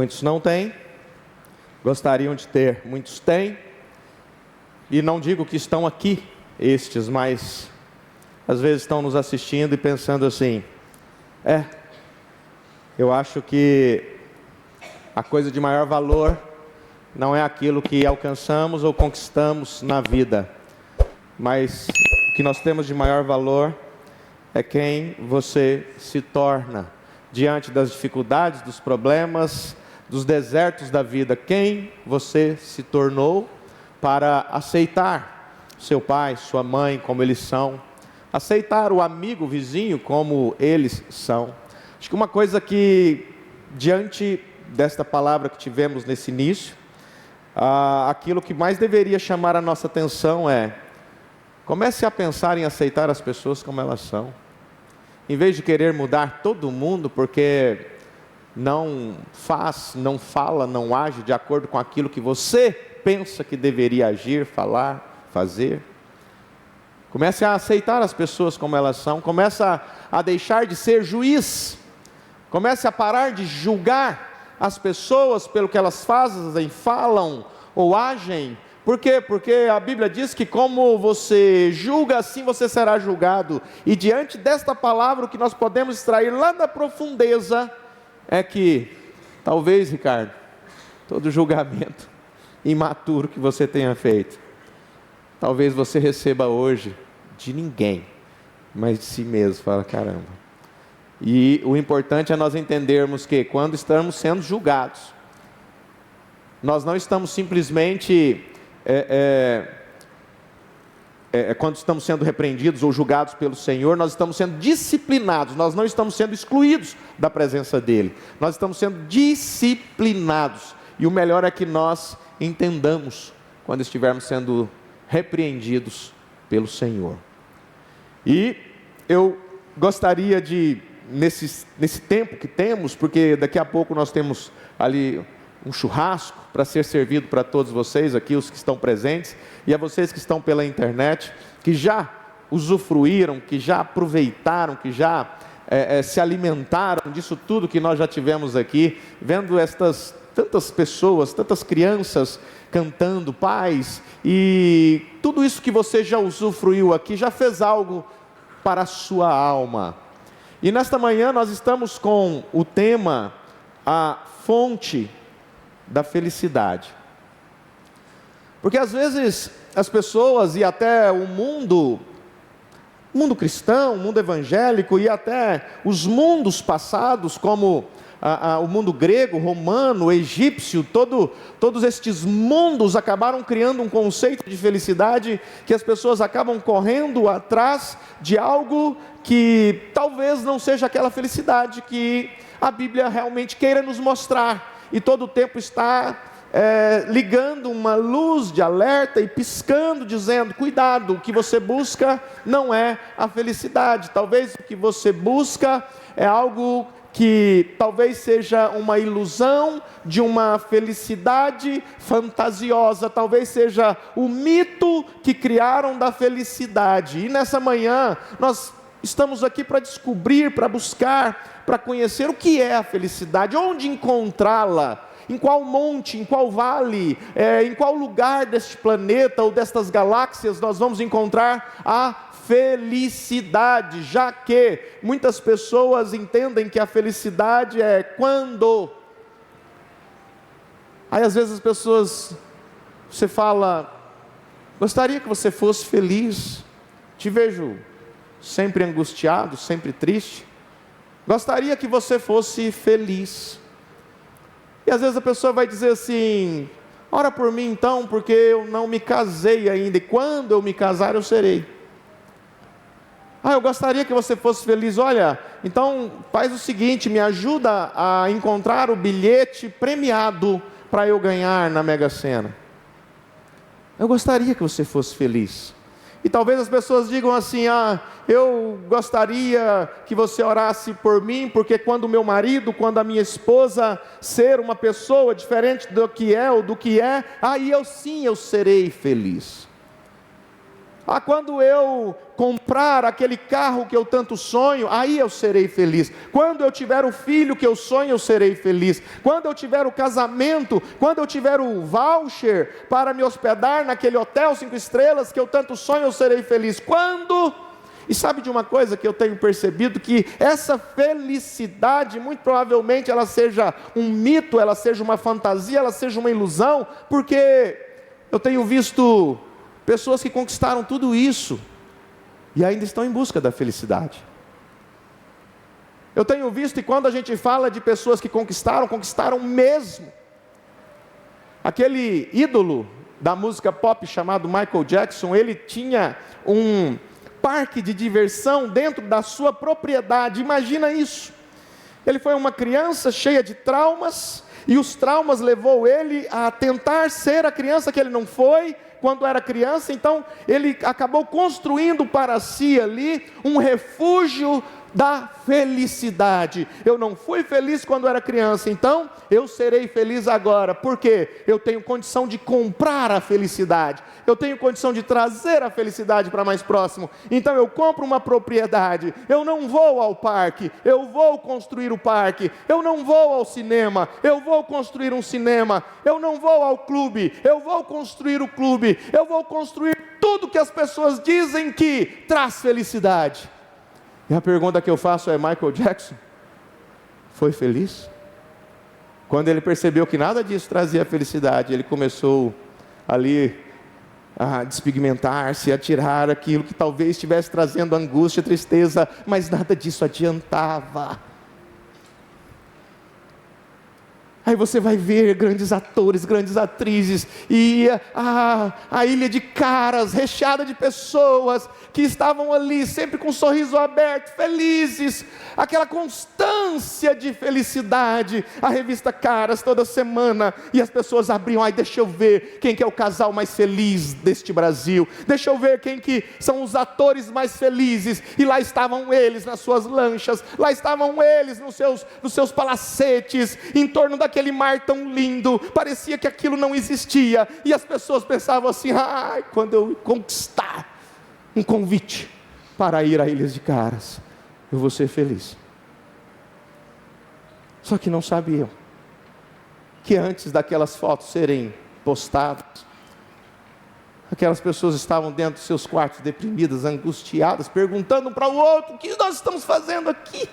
Muitos não têm, gostariam de ter, muitos têm, e não digo que estão aqui, estes, mas às vezes estão nos assistindo e pensando assim, eu acho que a coisa de maior valor não é aquilo que alcançamos ou conquistamos na vida, mas o que nós temos de maior valor é quem você se torna diante das dificuldades, dos problemas, dos desertos da vida, quem você se tornou para aceitar seu pai, sua mãe como eles são, aceitar o amigo, o vizinho como eles são. Acho que uma coisa que, diante desta palavra que tivemos nesse início, aquilo que mais deveria chamar a nossa atenção é: comece a pensar em aceitar as pessoas como elas são, em vez de querer mudar todo mundo porque não faz, não fala, não age de acordo com aquilo que você pensa que deveria agir, falar, fazer. Comece a aceitar as pessoas como elas são, comece a deixar de ser juiz, comece a parar de julgar as pessoas pelo que elas fazem, falam ou agem. Por quê? Porque a Bíblia diz que como você julga, assim você será julgado. E diante desta palavra, o que nós podemos extrair lá da profundeza é que, talvez, Ricardo, todo julgamento imaturo que você tenha feito, talvez você receba hoje de ninguém, mas de si mesmo. Fala, caramba. E o importante é nós entendermos que quando estamos sendo julgados, nós não estamos simplesmente quando estamos sendo repreendidos ou julgados pelo Senhor, nós estamos sendo disciplinados, nós não estamos sendo excluídos da presença dEle, nós estamos sendo disciplinados, e o melhor é que nós entendamos quando estivermos sendo repreendidos pelo Senhor. E eu gostaria de, nesse tempo que temos, porque daqui a pouco nós temos ali um churrasco para ser servido para todos vocês aqui, os que estão presentes, e a vocês que estão pela internet, que já usufruíram, que já aproveitaram, que já se alimentaram disso tudo que nós já tivemos aqui, vendo estas tantas pessoas, tantas crianças cantando, pais, e tudo isso que você já usufruiu aqui, já fez algo para a sua alma. E nesta manhã nós estamos com o tema, a fonte da felicidade. Porque às vezes as pessoas e até o mundo cristão, o mundo evangélico e até os mundos passados, como o mundo grego, romano, egípcio, todos estes mundos acabaram criando um conceito de felicidade que as pessoas acabam correndo atrás de algo que talvez não seja aquela felicidade que a Bíblia realmente queira nos mostrar. E todo o tempo está ligando uma luz de alerta e piscando, dizendo: cuidado, o que você busca não é a felicidade. Talvez o que você busca é algo que talvez seja uma ilusão de uma felicidade fantasiosa, talvez seja o mito que criaram da felicidade. E nessa manhã nós estamos aqui para descobrir, para buscar, para conhecer o que é a felicidade, onde encontrá-la, em qual monte, em qual vale, em qual lugar deste planeta ou destas galáxias nós vamos encontrar a felicidade, já que muitas pessoas entendem que a felicidade é quando. Aí às vezes as pessoas, você fala: gostaria que você fosse feliz, te vejo sempre angustiado, sempre triste, gostaria que você fosse feliz. E às vezes a pessoa vai dizer assim: ora por mim então, porque eu não me casei ainda, e quando eu me casar eu serei. Eu gostaria que você fosse feliz. Olha, então faz o seguinte, me ajuda a encontrar o bilhete premiado para eu ganhar na Mega Sena. Eu gostaria que você fosse feliz. E talvez as pessoas digam assim: eu gostaria que você orasse por mim, porque quando o meu marido, quando a minha esposa ser uma pessoa diferente do que é ou do que é, aí eu sim, eu serei feliz. Ah, quando eu comprar aquele carro que eu tanto sonho, aí eu serei feliz. Quando eu tiver o filho que eu sonho, eu serei feliz. Quando eu tiver o casamento, quando eu tiver o voucher para me hospedar naquele hotel 5 estrelas que eu tanto sonho, eu serei feliz. Quando... E sabe de uma coisa que eu tenho percebido? Que essa felicidade, muito provavelmente, ela seja um mito, ela seja uma fantasia, ela seja uma ilusão, porque eu tenho visto pessoas que conquistaram tudo isso e ainda estão em busca da felicidade. Eu tenho visto, e quando a gente fala de pessoas que conquistaram, conquistaram mesmo. Aquele ídolo da música pop chamado Michael Jackson, ele tinha um parque de diversão dentro da sua propriedade. Imagina isso. Ele foi uma criança cheia de traumas, e os traumas levou ele a tentar ser a criança que ele não foi quando era criança. Então ele acabou construindo para si ali um refúgio da felicidade. Eu não fui feliz quando era criança, então eu serei feliz agora, porque eu tenho condição de comprar a felicidade, eu tenho condição de trazer a felicidade para mais próximo. Então eu compro uma propriedade, eu não vou ao parque, eu vou construir o parque. Eu não vou ao cinema, eu vou construir um cinema. Eu não vou ao clube, eu vou construir o clube. Eu vou construir tudo que as pessoas dizem que traz felicidade. E a pergunta que eu faço é: Michael Jackson foi feliz? Quando ele percebeu que nada disso trazia felicidade, ele começou ali a despigmentar-se, a tirar aquilo que talvez estivesse trazendo angústia, tristeza, mas nada disso adiantava. Aí você vai ver grandes atores, grandes atrizes, e a ilha de caras, recheada de pessoas que estavam ali, sempre com um sorriso aberto, felizes, aquela constância de felicidade. A revista Caras toda semana, e as pessoas abriam: ai, deixa eu ver quem que é o casal mais feliz deste Brasil, deixa eu ver quem que são os atores mais felizes. E lá estavam eles nas suas lanchas, lá estavam eles nos seus palacetes, em torno daquele mar tão lindo. Parecia que aquilo não existia, e as pessoas pensavam assim: ai, quando eu conquistar um convite para ir a Ilhas de Caras, eu vou ser feliz. Só que não sabiam que antes daquelas fotos serem postadas, aquelas pessoas estavam dentro dos seus quartos deprimidas, angustiadas, perguntando um para o outro: o que nós estamos fazendo aqui?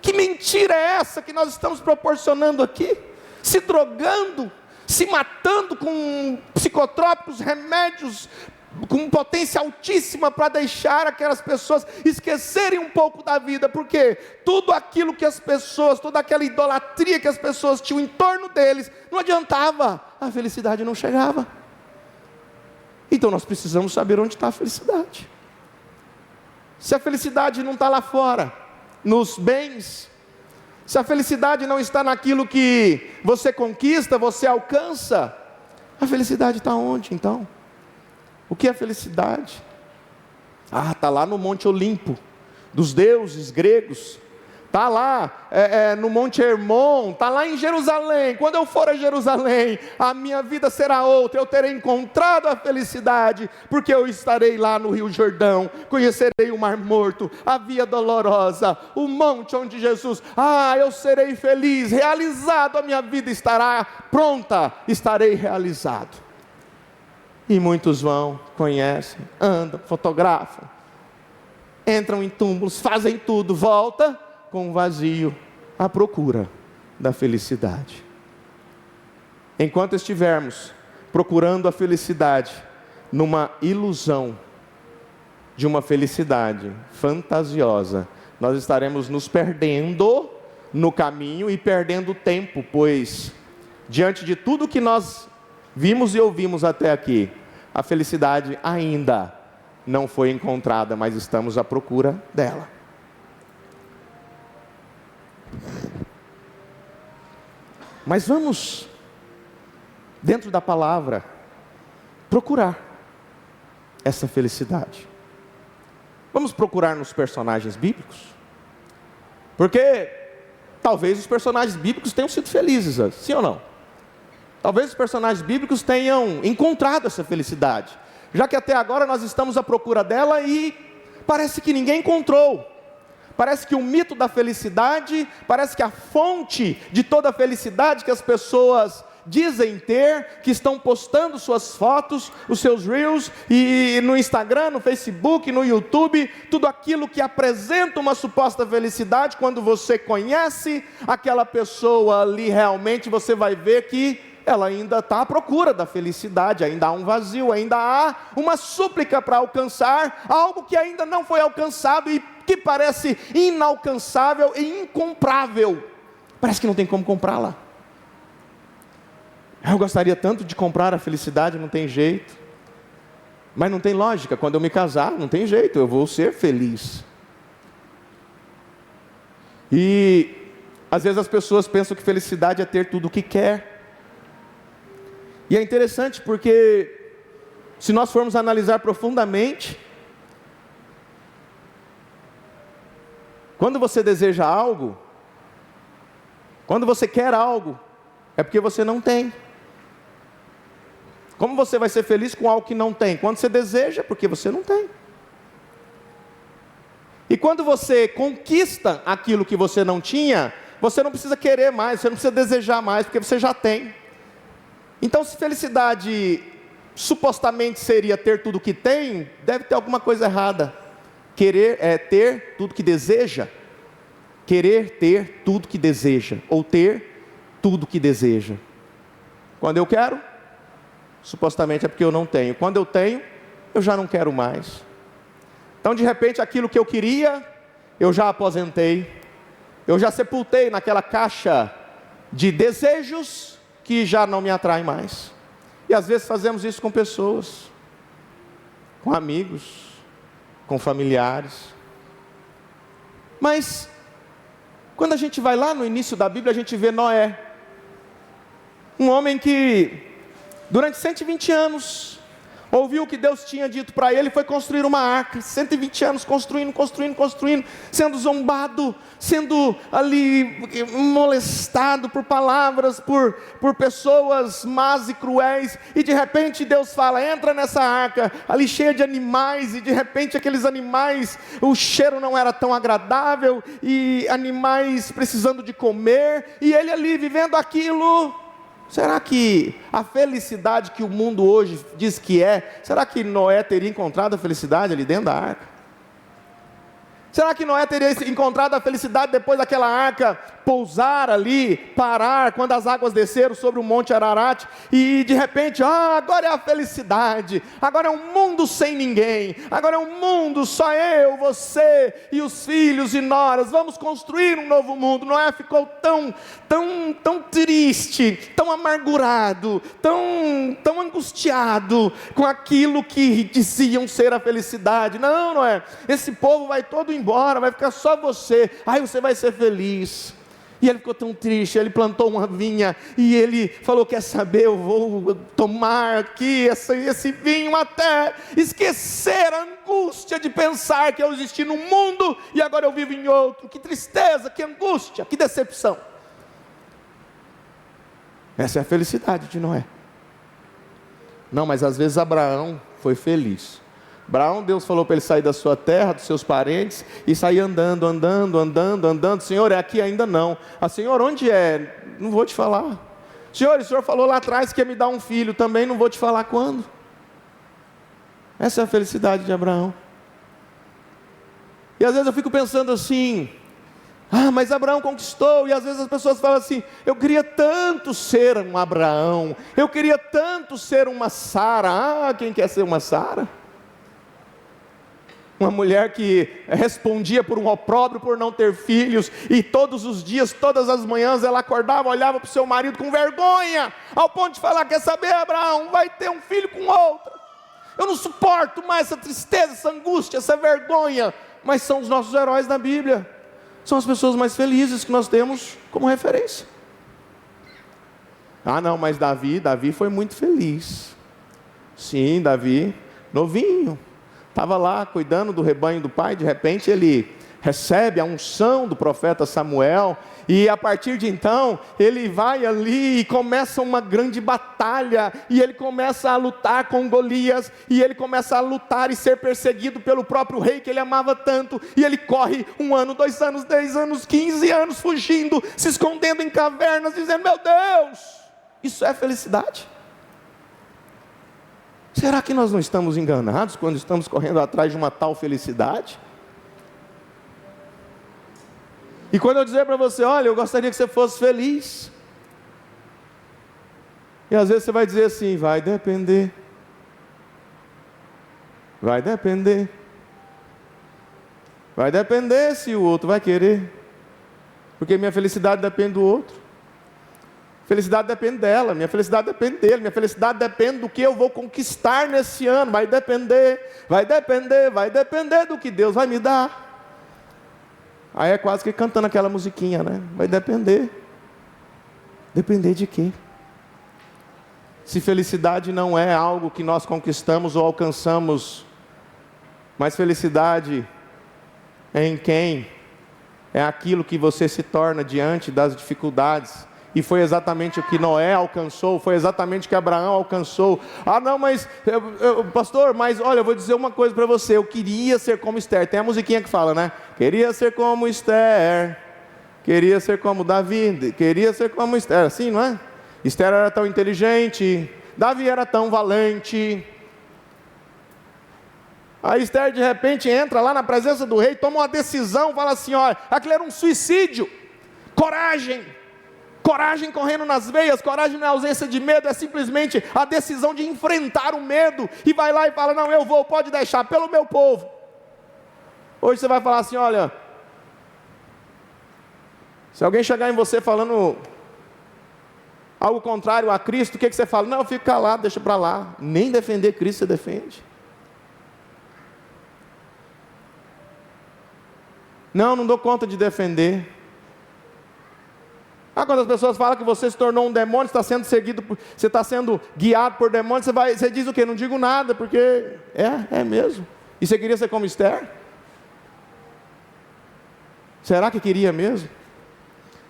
Que mentira é essa que nós estamos proporcionando aqui? Se drogando, se matando com psicotrópicos, remédios com potência altíssima, para deixar aquelas pessoas esquecerem um pouco da vida, porque tudo aquilo que as pessoas, toda aquela idolatria que as pessoas tinham em torno deles, não adiantava, a felicidade não chegava. Então nós precisamos saber onde está a felicidade. Se a felicidade não está lá fora, nos bens, se a felicidade não está naquilo que você conquista, você alcança, a felicidade está onde então? O que é felicidade? Está lá no Monte Olimpo, dos deuses gregos. Está lá no Monte Hermon, está lá em Jerusalém. Quando eu for a Jerusalém, a minha vida será outra. Eu terei encontrado a felicidade, porque eu estarei lá no Rio Jordão, conhecerei o Mar Morto, a Via Dolorosa, o monte onde Jesus, eu serei feliz, realizado, a minha vida estará pronta, estarei realizado. E muitos vão, conhecem, andam, fotografam, entram em túmulos, fazem tudo, volta com um vazio, à procura da felicidade. Enquanto estivermos procurando a felicidade numa ilusão de uma felicidade fantasiosa, nós estaremos nos perdendo no caminho e perdendo tempo, pois diante de tudo que nós vimos e ouvimos até aqui, a felicidade ainda não foi encontrada, mas estamos à procura dela. Mas vamos, dentro da palavra, procurar essa felicidade. Vamos procurar nos personagens bíblicos, porque talvez os personagens bíblicos tenham sido felizes, sim ou não? Talvez os personagens bíblicos tenham encontrado essa felicidade. já que até agora nós estamos à procura dela e parece que ninguém encontrou. Parece que o mito da felicidade, parece que a fonte de toda a felicidade que as pessoas dizem ter, que estão postando suas fotos, os seus reels, e no Instagram, no Facebook, no YouTube, tudo aquilo que apresenta uma suposta felicidade, quando você conhece aquela pessoa ali realmente, você vai ver que ela ainda está à procura da felicidade, ainda há um vazio, ainda há uma súplica para alcançar algo que ainda não foi alcançado e que parece inalcançável e incomprável. Parece que não tem como comprá-la. Eu gostaria tanto de comprar a felicidade, não tem jeito. Mas não tem lógica, quando eu me casar, não tem jeito, eu vou ser feliz. E às vezes as pessoas pensam que felicidade é ter tudo o que quer. E é interessante porque, se nós formos analisar profundamente, quando você deseja algo, quando você quer algo, é porque você não tem. Como você vai ser feliz com algo que não tem? Quando você deseja, é porque você não tem. E quando você conquista aquilo que você não tinha, você não precisa querer mais, você não precisa desejar mais, porque você já tem. Então, se felicidade supostamente seria ter tudo que tem, deve ter alguma coisa errada. Querer é ter tudo que deseja. Querer ter tudo que deseja, ou ter tudo que deseja. Quando eu quero, supostamente é porque eu não tenho. Quando eu tenho, eu já não quero mais. Então, de repente, aquilo que eu queria, eu já aposentei. Eu já sepultei naquela caixa de desejos que já não me atraem mais. E às vezes fazemos isso com pessoas, com amigos, com familiares. Mas, quando a gente vai lá no início da Bíblia, a gente vê Noé. Um homem que, durante 120 anos, ouviu o que Deus tinha dito para ele e foi construir uma arca. 120 anos construindo, sendo zombado, sendo ali molestado por palavras, por pessoas más e cruéis. E de repente Deus fala, entra nessa arca, ali cheia de animais. E de repente aqueles animais, o cheiro não era tão agradável, e animais precisando de comer, e ele ali vivendo aquilo. Será que a felicidade que o mundo hoje diz que é, será que Noé teria encontrado a felicidade ali dentro da arca? Será que Noé teria encontrado a felicidade depois daquela arca pousar ali, parar, quando as águas desceram sobre o monte Ararat, e de repente, agora é a felicidade, agora é um mundo sem ninguém, agora é um mundo só eu, você e os filhos e noras, vamos construir um novo mundo. Noé ficou tão triste, tão amargurado, tão angustiado com aquilo que diziam ser a felicidade. Não, Noé, esse povo vai todo embora, vai ficar só você, aí você vai ser feliz. E ele ficou tão triste, ele plantou uma vinha, e ele falou, quer saber, eu vou tomar aqui esse vinho até esquecer a angústia de pensar que eu existi num mundo, e agora eu vivo em outro. Que tristeza, que angústia, que decepção. Essa é a felicidade de Noé. Não, mas às vezes Abraão foi feliz. Abraão, Deus falou para ele sair da sua terra, dos seus parentes, e sair andando. Senhor, é aqui ainda não. Senhor, onde é? Não vou te falar. Senhor, o Senhor falou lá atrás que ia me dar um filho, também não vou te falar quando. Essa é a felicidade de Abraão. E às vezes eu fico pensando assim, mas Abraão conquistou, e às vezes as pessoas falam assim, eu queria tanto ser um Abraão, eu queria tanto ser uma Sara. Quem quer ser uma Sara? Uma mulher que respondia por um opróbrio por não ter filhos, e todos os dias, todas as manhãs, ela acordava, olhava para o seu marido com vergonha, ao ponto de falar, quer saber, Abraão, vai ter um filho com outra. Eu não suporto mais essa tristeza, essa angústia, essa vergonha. Mas são os nossos heróis da Bíblia, são as pessoas mais felizes que nós temos como referência. Não, mas Davi foi muito feliz. Sim, Davi, novinho, estava lá cuidando do rebanho do pai, de repente ele recebe a unção do profeta Samuel, e a partir de então, ele vai ali e começa uma grande batalha, e ele começa a lutar com Golias, e ele começa a lutar e ser perseguido pelo próprio rei que ele amava tanto, e ele corre 1 ano, 2 anos, 10 anos, 15 anos, fugindo, se escondendo em cavernas, dizendo: meu Deus, isso é felicidade? Será que nós não estamos enganados quando estamos correndo atrás de uma tal felicidade? E quando eu dizer para você: olha, eu gostaria que você fosse feliz, e às vezes você vai dizer assim: vai depender, vai depender, vai depender se o outro vai querer, porque minha felicidade depende do outro, felicidade depende dela, minha felicidade depende dele, minha felicidade depende do que eu vou conquistar nesse ano, vai depender, vai depender, vai depender do que Deus vai me dar. Aí é quase que cantando aquela musiquinha, né? Vai depender. Depender de quê? Se felicidade não é algo que nós conquistamos ou alcançamos, mas felicidade é em quem? É aquilo que você se torna diante das dificuldades. E foi exatamente o que Noé alcançou, foi exatamente o que Abraão alcançou. Ah não, mas, pastor, mas olha, eu vou dizer uma coisa para você, eu queria ser como Esther. Tem a musiquinha que fala, né? Queria ser como Esther, queria ser como Davi, queria ser como Esther, assim, não é? Esther era tão inteligente, Davi era tão valente. Aí Esther de repente entra lá na presença do rei, toma uma decisão, fala assim: olha, aquilo era um suicídio. Coragem, coragem correndo nas veias, coragem na ausência de medo, é simplesmente a decisão de enfrentar o medo, e vai lá e fala: não, eu vou, pode deixar, pelo meu povo. Hoje você vai falar assim: olha, se alguém chegar em você falando algo contrário a Cristo, o que você fala? Não, fica calado, deixa para lá. Nem defender Cristo você defende. Não dou conta de defender. Quando as pessoas falam que você se tornou um demônio, está sendo seguido, você está sendo guiado por demônios, você diz o quê? Não digo nada, porque é mesmo. E você queria ser como Esther? Será que queria mesmo?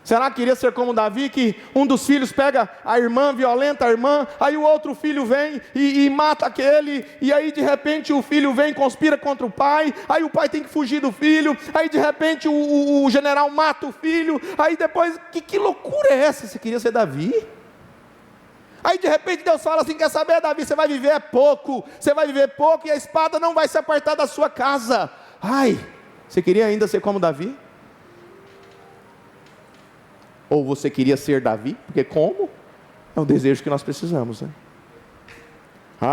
Será que queria ser como Davi, que um dos filhos pega a irmã, violenta a irmã, aí o outro filho vem e mata aquele, e aí de repente o filho vem e conspira contra o pai, aí o pai tem que fugir do filho, aí de repente o general mata o filho, aí depois, que loucura é essa? Você queria ser Davi? Aí de repente Deus fala assim: quer saber, Davi, você vai viver pouco, e a espada não vai se apartar da sua casa. Ai, você queria ainda ser como Davi? Ou você queria ser Davi? Porque como? É um desejo que nós precisamos, né?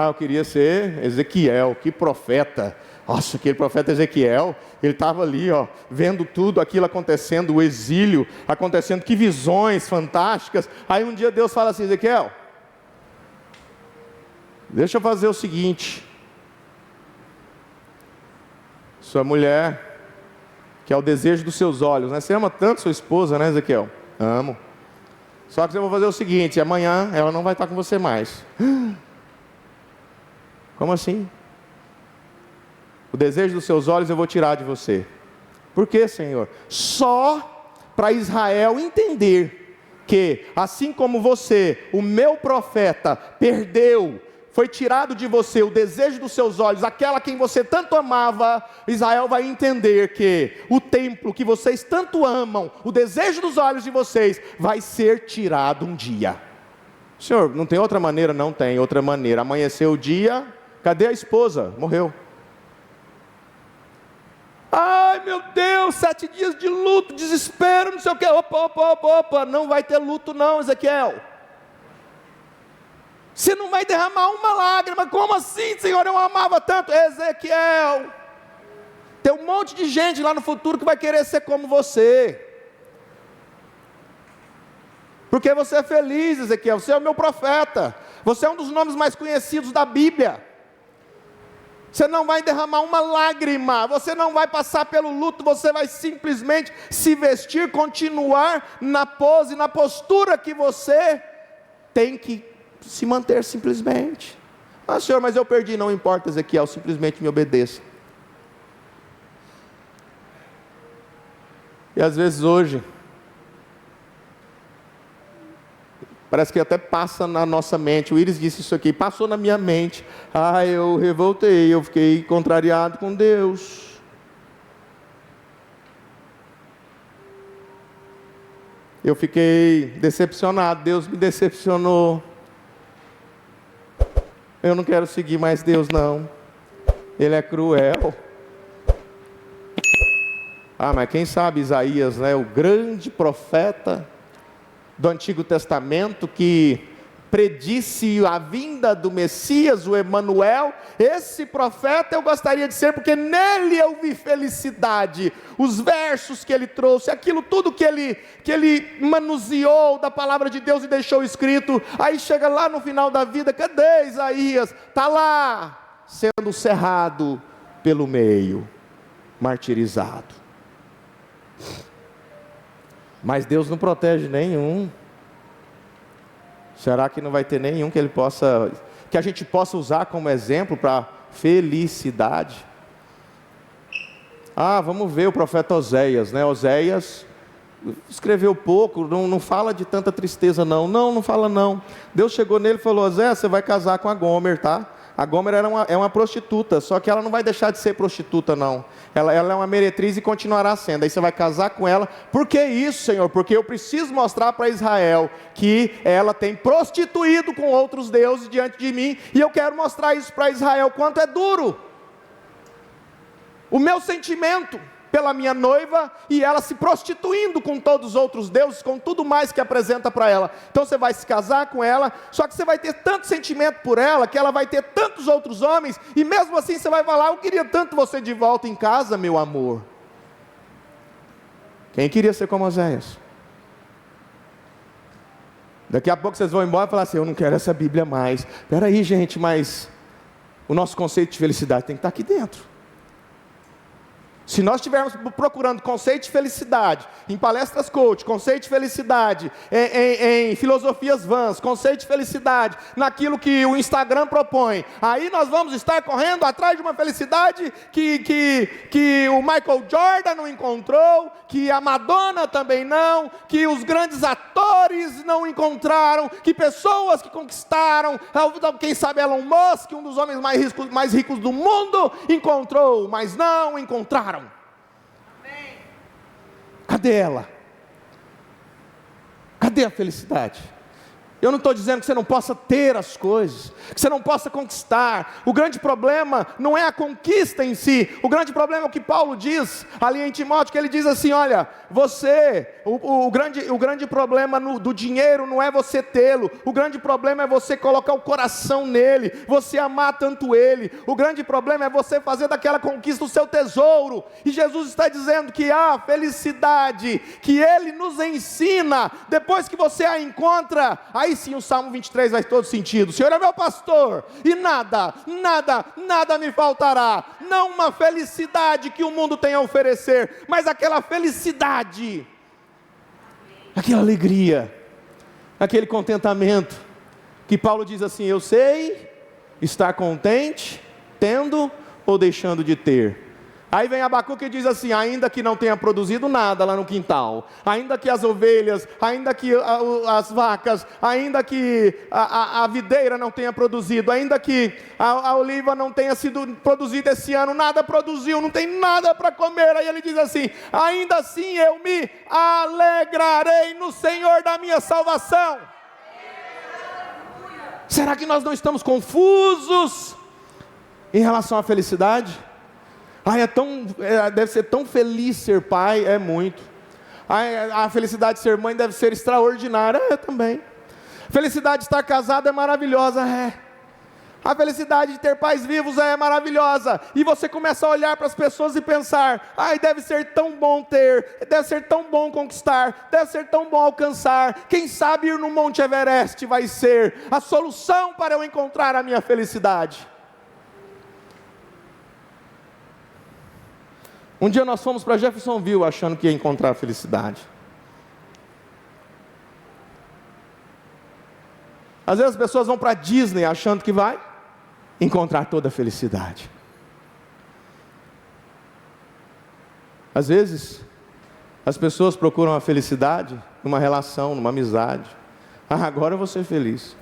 Eu queria ser Ezequiel, que profeta. Nossa, aquele profeta Ezequiel, ele estava ali, vendo tudo aquilo acontecendo, o exílio acontecendo, que visões fantásticas. Aí um dia Deus fala assim: Ezequiel, deixa eu fazer o seguinte, sua mulher, que é o desejo dos seus olhos, né? Você ama tanto sua esposa, né, Ezequiel? Amo. Só que eu vou fazer o seguinte: amanhã ela não vai estar com você mais. Como assim? O desejo dos seus olhos eu vou tirar de você. Por quê, Senhor? Só para Israel entender que, assim como você, o meu profeta, perdeu, foi tirado de você o desejo dos seus olhos, aquela quem você tanto amava, Israel vai entender que o templo que vocês tanto amam, o desejo dos olhos de vocês, vai ser tirado um dia. Senhor, não tem outra maneira? Não tem outra maneira. Amanheceu o dia, cadê a esposa? Morreu. Ai meu Deus, 7 dias de luto, desespero, não sei o que. Opa, não vai ter luto não, Ezequiel. Você não vai derramar uma lágrima. Como assim, Senhor? Eu amava tanto. Ezequiel, tem um monte de gente lá no futuro que vai querer ser como você, porque você é feliz, Ezequiel. Você é o meu profeta, você é um dos nomes mais conhecidos da Bíblia. Você não vai derramar uma lágrima, você não vai passar pelo luto, você vai simplesmente se vestir, continuar na pose, na postura que você tem que se manter simplesmente. Senhor, mas eu perdi. Não importa, Ezequiel, simplesmente me obedeça. E às vezes hoje, parece que até passa na nossa mente. O Iris disse isso aqui, passou na minha mente. Eu revoltei, eu fiquei contrariado com Deus. Eu fiquei decepcionado, Deus me decepcionou. Eu não quero seguir mais Deus não. Ele é cruel. Mas quem sabe Isaías, né, o grande profeta do Antigo Testamento, que predisse a vinda do Messias, o Emanuel, esse profeta eu gostaria de ser, porque nele eu vi felicidade. Os versos que ele trouxe, aquilo tudo que ele manuseou da palavra de Deus e deixou escrito, aí chega lá no final da vida, cadê Isaías? Está lá, sendo cerrado pelo meio, martirizado. Mas Deus não protege nenhum. Será que não vai ter nenhum que a gente possa usar como exemplo para felicidade? Vamos ver o profeta Oséias, né? Oséias escreveu pouco, não fala de tanta tristeza não. Não fala não. Deus chegou nele e falou: Oséias, você vai casar com a Gomer, tá? A Gomer é uma prostituta, só que ela não vai deixar de ser prostituta não. Ela é uma meretriz e continuará sendo. Aí você vai casar com ela. Por que isso, Senhor? Porque eu preciso mostrar para Israel que ela tem prostituído com outros deuses diante de mim. E eu quero mostrar isso para Israel, quanto é duro o meu sentimento pela minha noiva, e ela se prostituindo com todos os outros deuses, com tudo mais que apresenta para ela. Então você vai se casar com ela, só que você vai ter tanto sentimento por ela, que ela vai ter tantos outros homens, e mesmo assim você vai falar: eu queria tanto você de volta em casa, meu amor. Quem queria ser como Oséias? Daqui a pouco vocês vão embora e falar assim: eu não quero essa Bíblia mais. Espera aí, gente, mas o nosso conceito de felicidade tem que estar aqui dentro. Se nós estivermos procurando conceito de felicidade em palestras coach, conceito de felicidade em filosofias vãs, conceito de felicidade naquilo que o Instagram propõe, aí nós vamos estar correndo atrás de uma felicidade que o Michael Jordan não encontrou, que a Madonna também não, que os grandes atores não encontraram, que pessoas que conquistaram, quem sabe Elon Musk, um dos homens mais ricos do mundo, encontrou, mas não encontraram. Cadê ela? Cadê a felicidade? Eu não estou dizendo que você não possa ter as coisas, que você não possa conquistar. O grande problema não é a conquista em si. O grande problema é o que Paulo diz ali em Timóteo, que ele diz assim: olha, o grande problema do dinheiro não é você tê-lo. O grande problema é você colocar o coração nele, você amar tanto ele. O grande problema é você fazer daquela conquista o seu tesouro. E Jesus está dizendo que a felicidade que ele nos ensina, depois que você a encontra, aí sim o Salmo 23 faz todo sentido. O Senhor é meu pastor, e nada me faltará. Não uma felicidade que o mundo tem a oferecer, mas aquela felicidade, aquela alegria, aquele contentamento, que Paulo diz assim: eu sei estar contente, tendo ou deixando de ter. Aí vem Abacuque e diz assim: ainda que não tenha produzido nada lá no quintal, ainda que as ovelhas, ainda que as vacas, ainda que a videira não tenha produzido, ainda que a oliva não tenha sido produzida esse ano, nada produziu, não tem nada para comer. Aí ele diz assim: ainda assim eu me alegrarei no Senhor da minha salvação. Será que nós não estamos confusos em relação à felicidade? Deve ser tão feliz ser pai, é muito. A felicidade de ser mãe deve ser extraordinária, também. Felicidade de estar casado é maravilhosa, A felicidade de ter pais vivos é maravilhosa. E você começa a olhar para as pessoas e pensar: deve ser tão bom ter, deve ser tão bom conquistar, deve ser tão bom alcançar. Quem sabe ir no Monte Everest vai ser a solução para eu encontrar a minha felicidade. Um dia nós fomos para Jeffersonville achando que ia encontrar a felicidade. Às vezes as pessoas vão para Disney achando que vai encontrar toda a felicidade. Às vezes As pessoas procuram a felicidade numa relação, numa amizade. Agora eu vou ser feliz.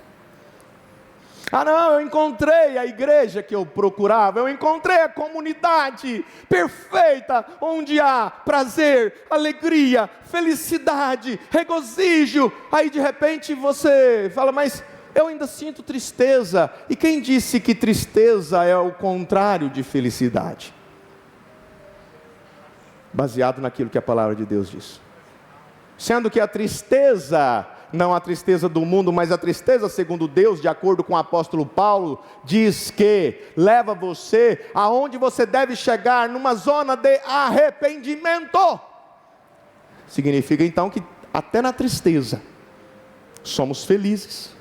Não, eu encontrei a igreja que eu procurava, eu encontrei a comunidade perfeita, onde há prazer, alegria, felicidade, regozijo. Aí de repente você fala, mas eu ainda sinto tristeza. E quem disse que tristeza é o contrário de felicidade? Baseado naquilo que a palavra de Deus diz. Sendo que a tristeza, não a tristeza do mundo, mas a tristeza segundo Deus, de acordo com o apóstolo Paulo, diz que leva você aonde você deve chegar, numa zona de arrependimento. Significa então que até na tristeza somos felizes,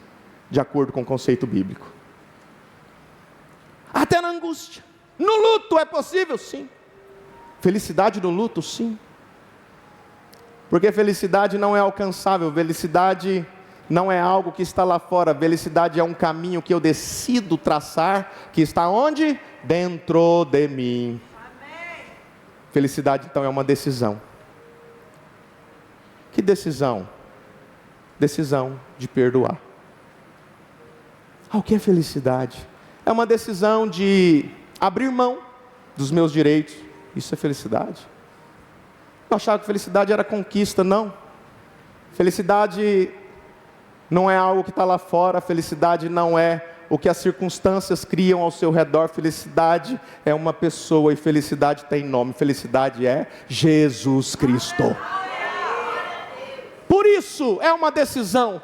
de acordo com o conceito bíblico. Até na angústia, no luto é possível, sim. Felicidade no luto, sim. Porque felicidade não é alcançável, felicidade não é algo que está lá fora, felicidade é um caminho que eu decido traçar, que está onde? Dentro de mim. Amém. Felicidade então é uma decisão. Que decisão? Decisão de perdoar. O que é felicidade? É uma decisão de abrir mão dos meus direitos. Isso é felicidade. Eu achava que felicidade era conquista, não. Felicidade não é algo que está lá fora, felicidade não é o que as circunstâncias criam ao seu redor, felicidade é uma pessoa, e felicidade tem nome, felicidade é Jesus Cristo. Por isso é uma decisão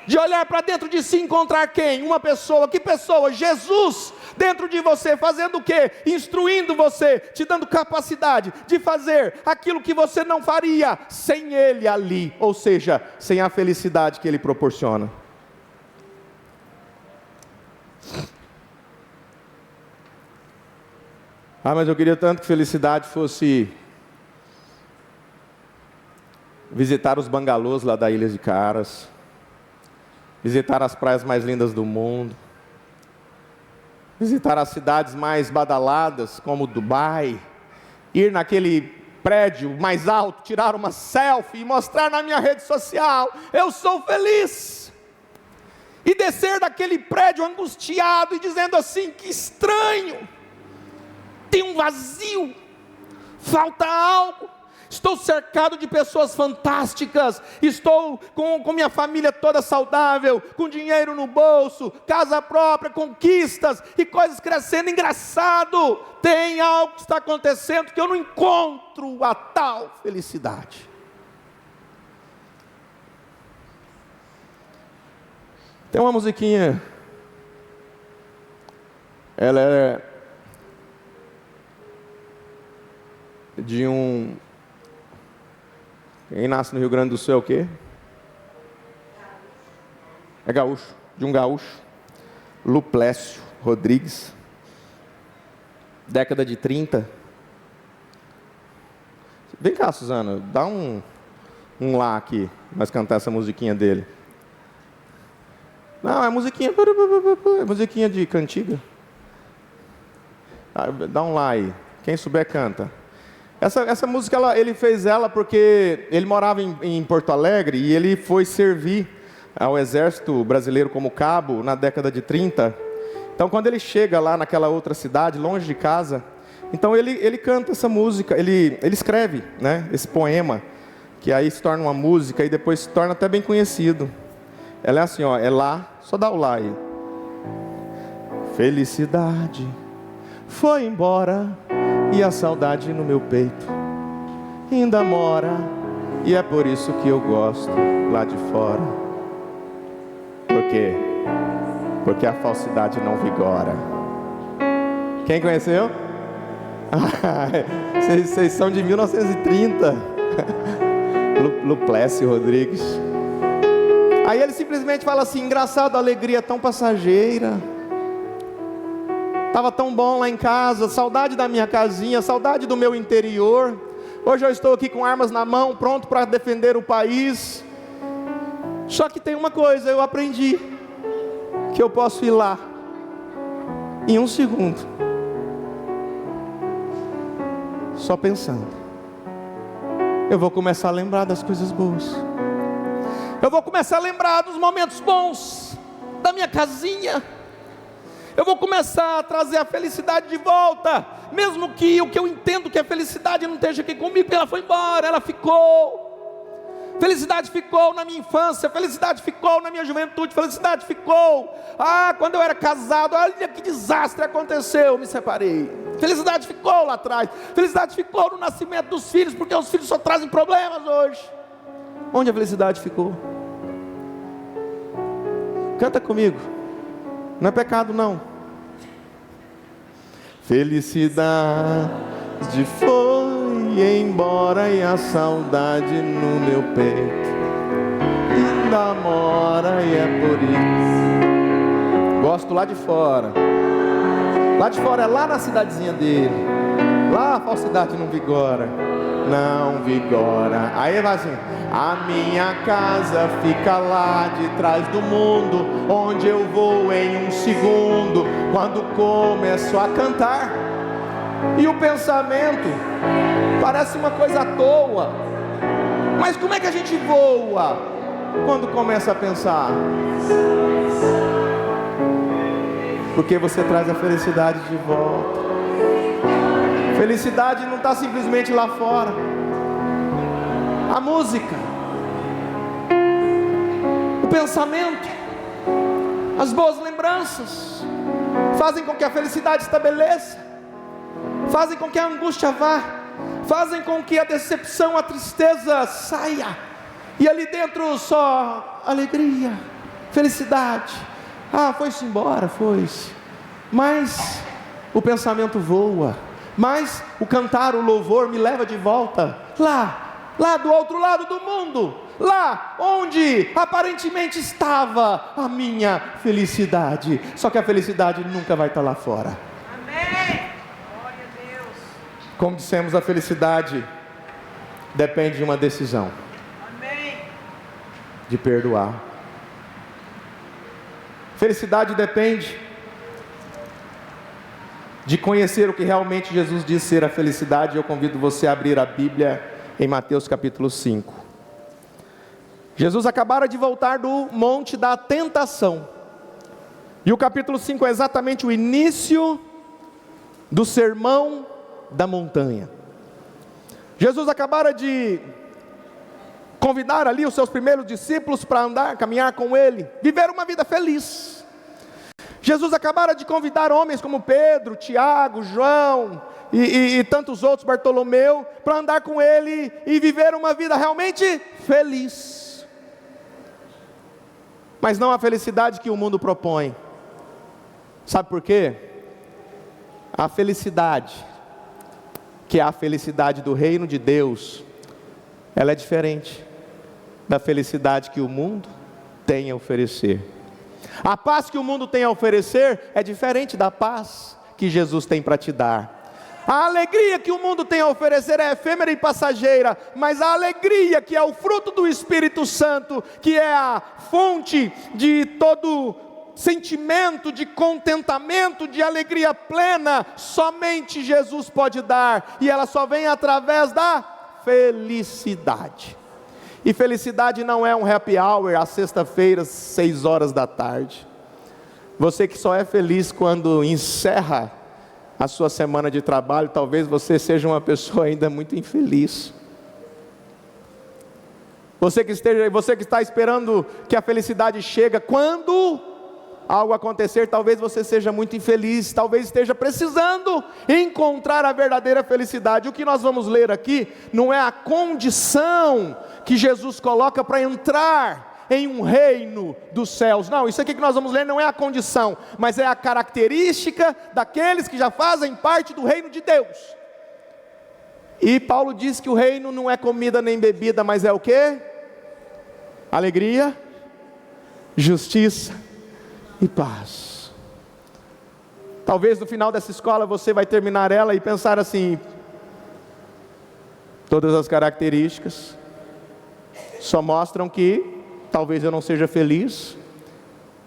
de olhar para dentro de si e encontrar quem? Uma pessoa. Que pessoa? Jesus dentro de você, fazendo o quê? Instruindo você, te dando capacidade de fazer aquilo que você não faria sem Ele ali, ou seja, sem a felicidade que Ele proporciona. Mas eu queria tanto que felicidade fosse visitar os bangalôs lá da Ilha de Caras, visitar as praias mais lindas do mundo, visitar as cidades mais badaladas, como Dubai, ir naquele prédio mais alto, tirar uma selfie e mostrar na minha rede social, eu sou feliz, e descer daquele prédio angustiado e dizendo assim, que estranho, tem um vazio, falta algo. Estou cercado de pessoas fantásticas, estou com minha família toda saudável, com dinheiro no bolso, casa própria, conquistas e coisas crescendo. Engraçado, tem algo que está acontecendo que eu não encontro a tal felicidade. Tem uma musiquinha, ela é de um... Quem nasce no Rio Grande do Sul é o quê? É gaúcho, de um gaúcho, Luplécio Rodrigues, década de 30. Vem cá, Suzana, dá um lá aqui, nós cantar essa musiquinha dele. Não, é musiquinha de cantiga. Dá um lá aí, quem souber canta. Essa música, ele fez ela porque ele morava em Porto Alegre e ele foi servir ao exército brasileiro como cabo na década de 30. Então quando ele chega lá naquela outra cidade, longe de casa, então ele canta essa música, ele escreve, né, esse poema, que aí se torna uma música e depois se torna até bem conhecido. Ela é assim, ó, é lá, só dá o lá aí. Felicidade foi embora e a saudade no meu peito ainda mora, e é por isso que eu gosto lá de fora. Por quê? Porque a falsidade não vigora. Quem conheceu? Vocês são de 1930. Luplécio Rodrigues. Aí ele simplesmente fala assim, engraçado, a alegria tão passageira. Estava tão bom lá em casa, saudade da minha casinha, saudade do meu interior. Hoje eu estou aqui com armas na mão, pronto para defender o país. Só que tem uma coisa, eu aprendi, que eu posso ir lá, em um segundo, só pensando. eu vou começar a lembrar das coisas boas. Eu vou começar a lembrar dos momentos bons da minha casinha. Eu vou começar a trazer a felicidade de volta, mesmo que o que eu entendo que é felicidade não esteja aqui comigo, porque ela foi embora, ela ficou. Felicidade ficou na minha infância, felicidade ficou na minha juventude, felicidade ficou. Quando eu era casado, olha que desastre aconteceu, me separei. Felicidade ficou lá atrás, felicidade ficou no nascimento dos filhos, porque os filhos só trazem problemas hoje. Onde a felicidade ficou? Canta comigo, não é pecado não. Felicidade foi embora e a saudade no meu peito ainda mora, e é por isso. Gosto lá de fora. Lá de fora é lá na cidadezinha dele. Lá a falsidade não vigora. Não vigora. Aí vai assim: a minha casa fica lá de trás do mundo, onde eu vou em um segundo, quando começo a cantar. E o pensamento parece uma coisa à toa. Mas como é que a gente voa quando começa a pensar? Porque você traz a felicidade de volta. Felicidade não está simplesmente lá fora. A música, o pensamento, as boas lembranças fazem com que a felicidade estabeleça, fazem com que a angústia vá, fazem com que a decepção, a tristeza saia, e ali dentro só alegria, felicidade. Foi-se embora, foi-se. Mas o pensamento voa, mas o cantar, o louvor me leva de volta lá do outro lado do mundo, lá onde aparentemente estava a minha felicidade. Só que a felicidade nunca vai estar lá fora. Amém. Glória a Deus. Como dissemos, a felicidade depende de uma decisão. Amém. De perdoar. Felicidade depende de conhecer o que realmente Jesus diz ser a felicidade. Eu convido você a abrir a Bíblia em Mateus capítulo 5. Jesus acabara de voltar do monte da tentação, e o capítulo 5 é exatamente o início do sermão da montanha. Jesus acabara de convidar ali os seus primeiros discípulos para caminhar com ele, viver uma vida feliz. Jesus acabara de convidar homens como Pedro, Tiago, João e tantos outros, Bartolomeu, para andar com ele e viver uma vida realmente feliz. Mas não a felicidade que o mundo propõe. Sabe por quê? A felicidade, que é a felicidade do reino de Deus, ela é diferente da felicidade que o mundo tem a oferecer. A paz que o mundo tem a oferecer é diferente da paz que Jesus tem para te dar. A alegria que o mundo tem a oferecer é efêmera e passageira, mas a alegria que é o fruto do Espírito Santo, que é a fonte de todo sentimento de contentamento, de alegria plena, somente Jesus pode dar, e ela só vem através da felicidade. E felicidade não é um happy hour às sexta-feiras, 6 horas da tarde. Você que só é feliz quando encerra a sua semana de trabalho, talvez você seja uma pessoa ainda muito infeliz. Você que está esperando que a felicidade chegue quando algo acontecer, talvez você seja muito infeliz, talvez esteja precisando encontrar a verdadeira felicidade. O que nós vamos ler aqui não é a condição que Jesus coloca para entrar em um reino dos céus. Não, isso aqui que nós vamos ler não é a condição, mas é a característica daqueles que já fazem parte do reino de Deus. E Paulo diz que o reino não é comida nem bebida, mas é o quê? Alegria, justiça e paz. Talvez no final dessa escola você vai terminar ela e pensar assim: todas as características só mostram que talvez eu não seja feliz,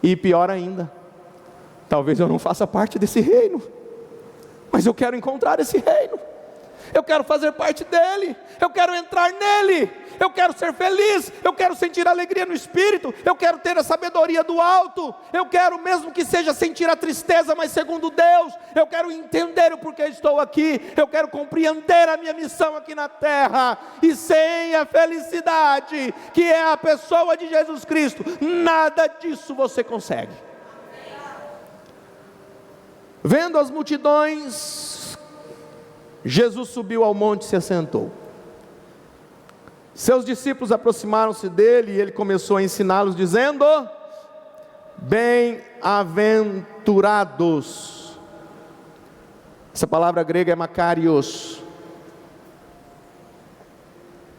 e pior ainda, talvez eu não faça parte desse reino, mas eu quero encontrar esse reino. Eu quero fazer parte dele, eu quero entrar nele, eu quero ser feliz, eu quero sentir alegria no Espírito, eu quero ter a sabedoria do alto, eu quero, mesmo que seja sentir a tristeza, mas segundo Deus, eu quero entender o porquê estou aqui, eu quero compreender a minha missão aqui na terra, e sem a felicidade, que é a pessoa de Jesus Cristo, nada disso você consegue. Vendo as multidões, Jesus subiu ao monte e se assentou. Seus discípulos aproximaram-se dele e ele começou a ensiná-los, dizendo: bem-aventurados. Essa palavra grega é makarios,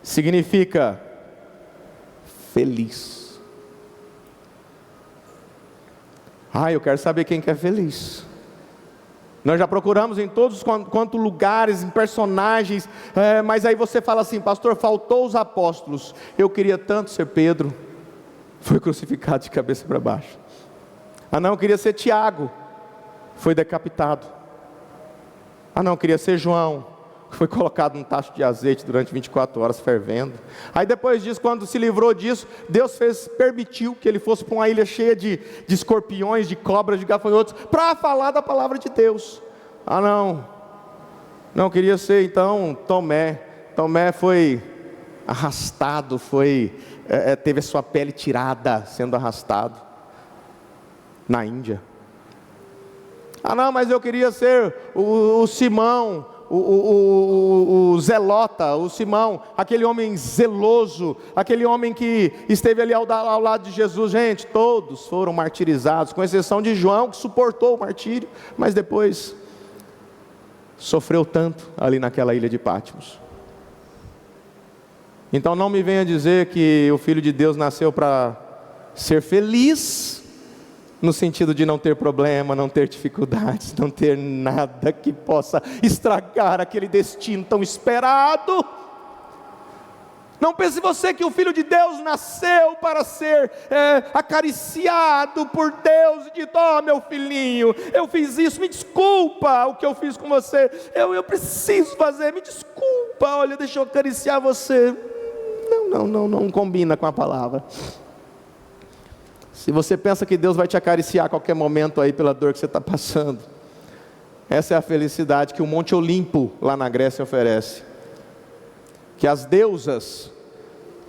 significa feliz. Eu quero saber quem que é feliz. Nós já procuramos em todos quanto lugares, em personagens, mas aí você fala assim: pastor, faltou os apóstolos. Eu queria tanto ser Pedro, foi crucificado de cabeça para baixo. Não, eu queria ser Tiago, foi decapitado. Não, eu queria ser João, foi colocado num tacho de azeite durante 24 horas fervendo. Aí depois disso, quando se livrou disso, Deus permitiu que ele fosse para uma ilha cheia de escorpiões, de cobras, de gafanhotos, para falar da palavra de Deus. Não queria ser então Tomé. Tomé foi arrastado, teve a sua pele tirada, sendo arrastado na Índia. Não, mas eu queria ser o Simão, o zelota, o Simão, aquele homem zeloso, aquele homem que esteve ali ao lado de Jesus. Gente, todos foram martirizados, com exceção de João, que suportou o martírio, mas depois sofreu tanto ali naquela ilha de Patmos. Então não me venha dizer que o Filho de Deus nasceu para ser feliz, no sentido de não ter problema, não ter dificuldades, não ter nada que possa estragar aquele destino tão esperado. Não pense você que o Filho de Deus nasceu para ser acariciado por Deus e dito: meu filhinho, eu fiz isso, me desculpa o que eu fiz com você, eu preciso fazer, me desculpa, olha, deixa eu acariciar você. Não combina com a palavra. Se você pensa que Deus vai te acariciar a qualquer momento aí pela dor que você está passando, essa é a felicidade que o Monte Olimpo lá na Grécia oferece, que as deusas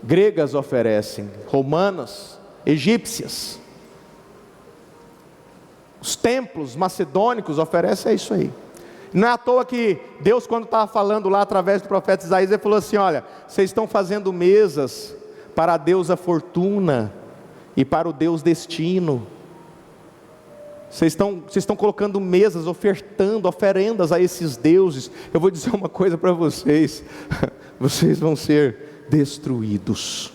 gregas oferecem, romanas, egípcias, os templos macedônicos oferecem isso aí. Não é à toa que Deus, quando estava falando lá através do profeta Isaías, ele falou assim: olha, vocês estão fazendo mesas para a deusa Fortuna e para o Deus Destino. Vocês estão colocando mesas, ofertando oferendas a esses deuses. Eu vou dizer uma coisa para vocês: vocês vão ser destruídos,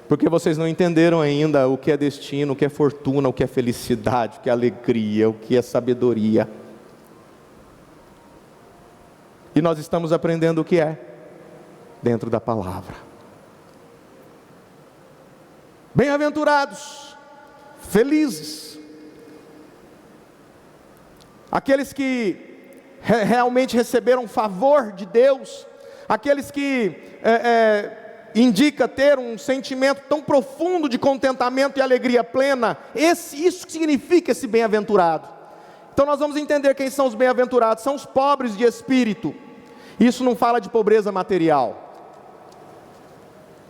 porque vocês não entenderam ainda o que é destino, o que é fortuna, o que é felicidade, o que é alegria, o que é sabedoria. E nós estamos aprendendo o que é dentro da palavra. Bem-aventurados, felizes, aqueles que realmente receberam favor de Deus, aqueles que indica ter um sentimento tão profundo de contentamento e alegria plena. Isso que significa esse bem-aventurado. Então nós vamos entender quem são os bem-aventurados. São os pobres de espírito. Isso não fala de pobreza material.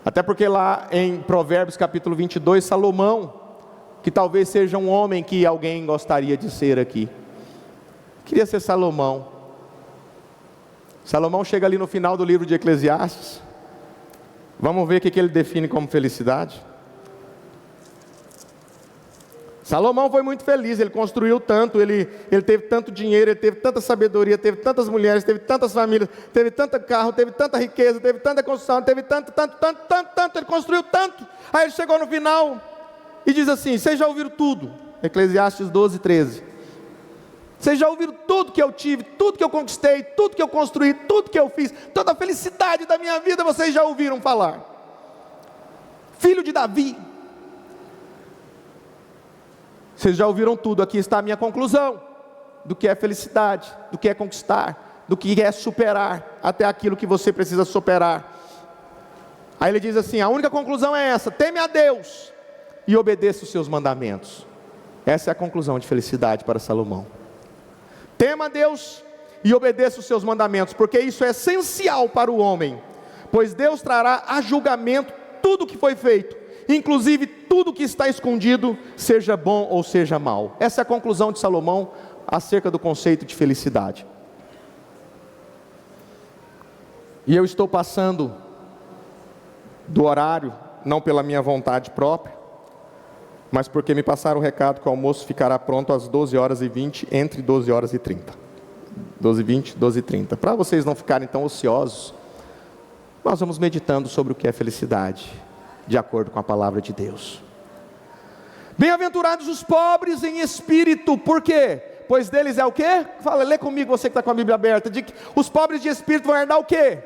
Até porque lá em Provérbios capítulo 22, Salomão, que talvez seja um homem que alguém gostaria de ser aqui, queria ser Salomão. Salomão chega ali no final do livro de Eclesiastes. Vamos ver o que ele define como felicidade. Salomão foi muito feliz, ele construiu tanto, ele teve tanto dinheiro, ele teve tanta sabedoria, teve tantas mulheres, teve tantas famílias, teve tanto carro, teve tanta riqueza, teve tanta construção, teve tanto, ele construiu tanto. Aí ele chegou no final e diz assim: vocês já ouviram tudo? Eclesiastes 12, 13. Vocês já ouviram tudo que eu tive, tudo que eu conquistei, tudo que eu construí, tudo que eu fiz, toda a felicidade da minha vida, vocês já ouviram falar. Filho de Davi, vocês já ouviram tudo. Aqui está a minha conclusão do que é felicidade, do que é conquistar, do que é superar, até aquilo que você precisa superar. Aí ele diz assim, a única conclusão é essa: teme a Deus e obedeça os seus mandamentos. Essa é a conclusão de felicidade para Salomão. Tema a Deus e obedeça os seus mandamentos, porque isso é essencial para o homem, pois Deus trará a julgamento tudo que foi feito, inclusive tudo que está escondido, seja bom ou seja mal. Essa é a conclusão de Salomão acerca do conceito de felicidade. E eu estou passando do horário, não pela minha vontade própria, mas porque me passaram o recado que o almoço ficará pronto às 12h20, entre 12h30. 12h20, 12h30. Para vocês não ficarem tão ociosos, nós vamos meditando sobre o que é felicidade, de acordo com a palavra de Deus. Bem-aventurados os pobres em espírito, por quê? Pois deles é o quê? Fala, lê comigo, você que está com a Bíblia aberta. Os pobres de espírito vão herdar o quê?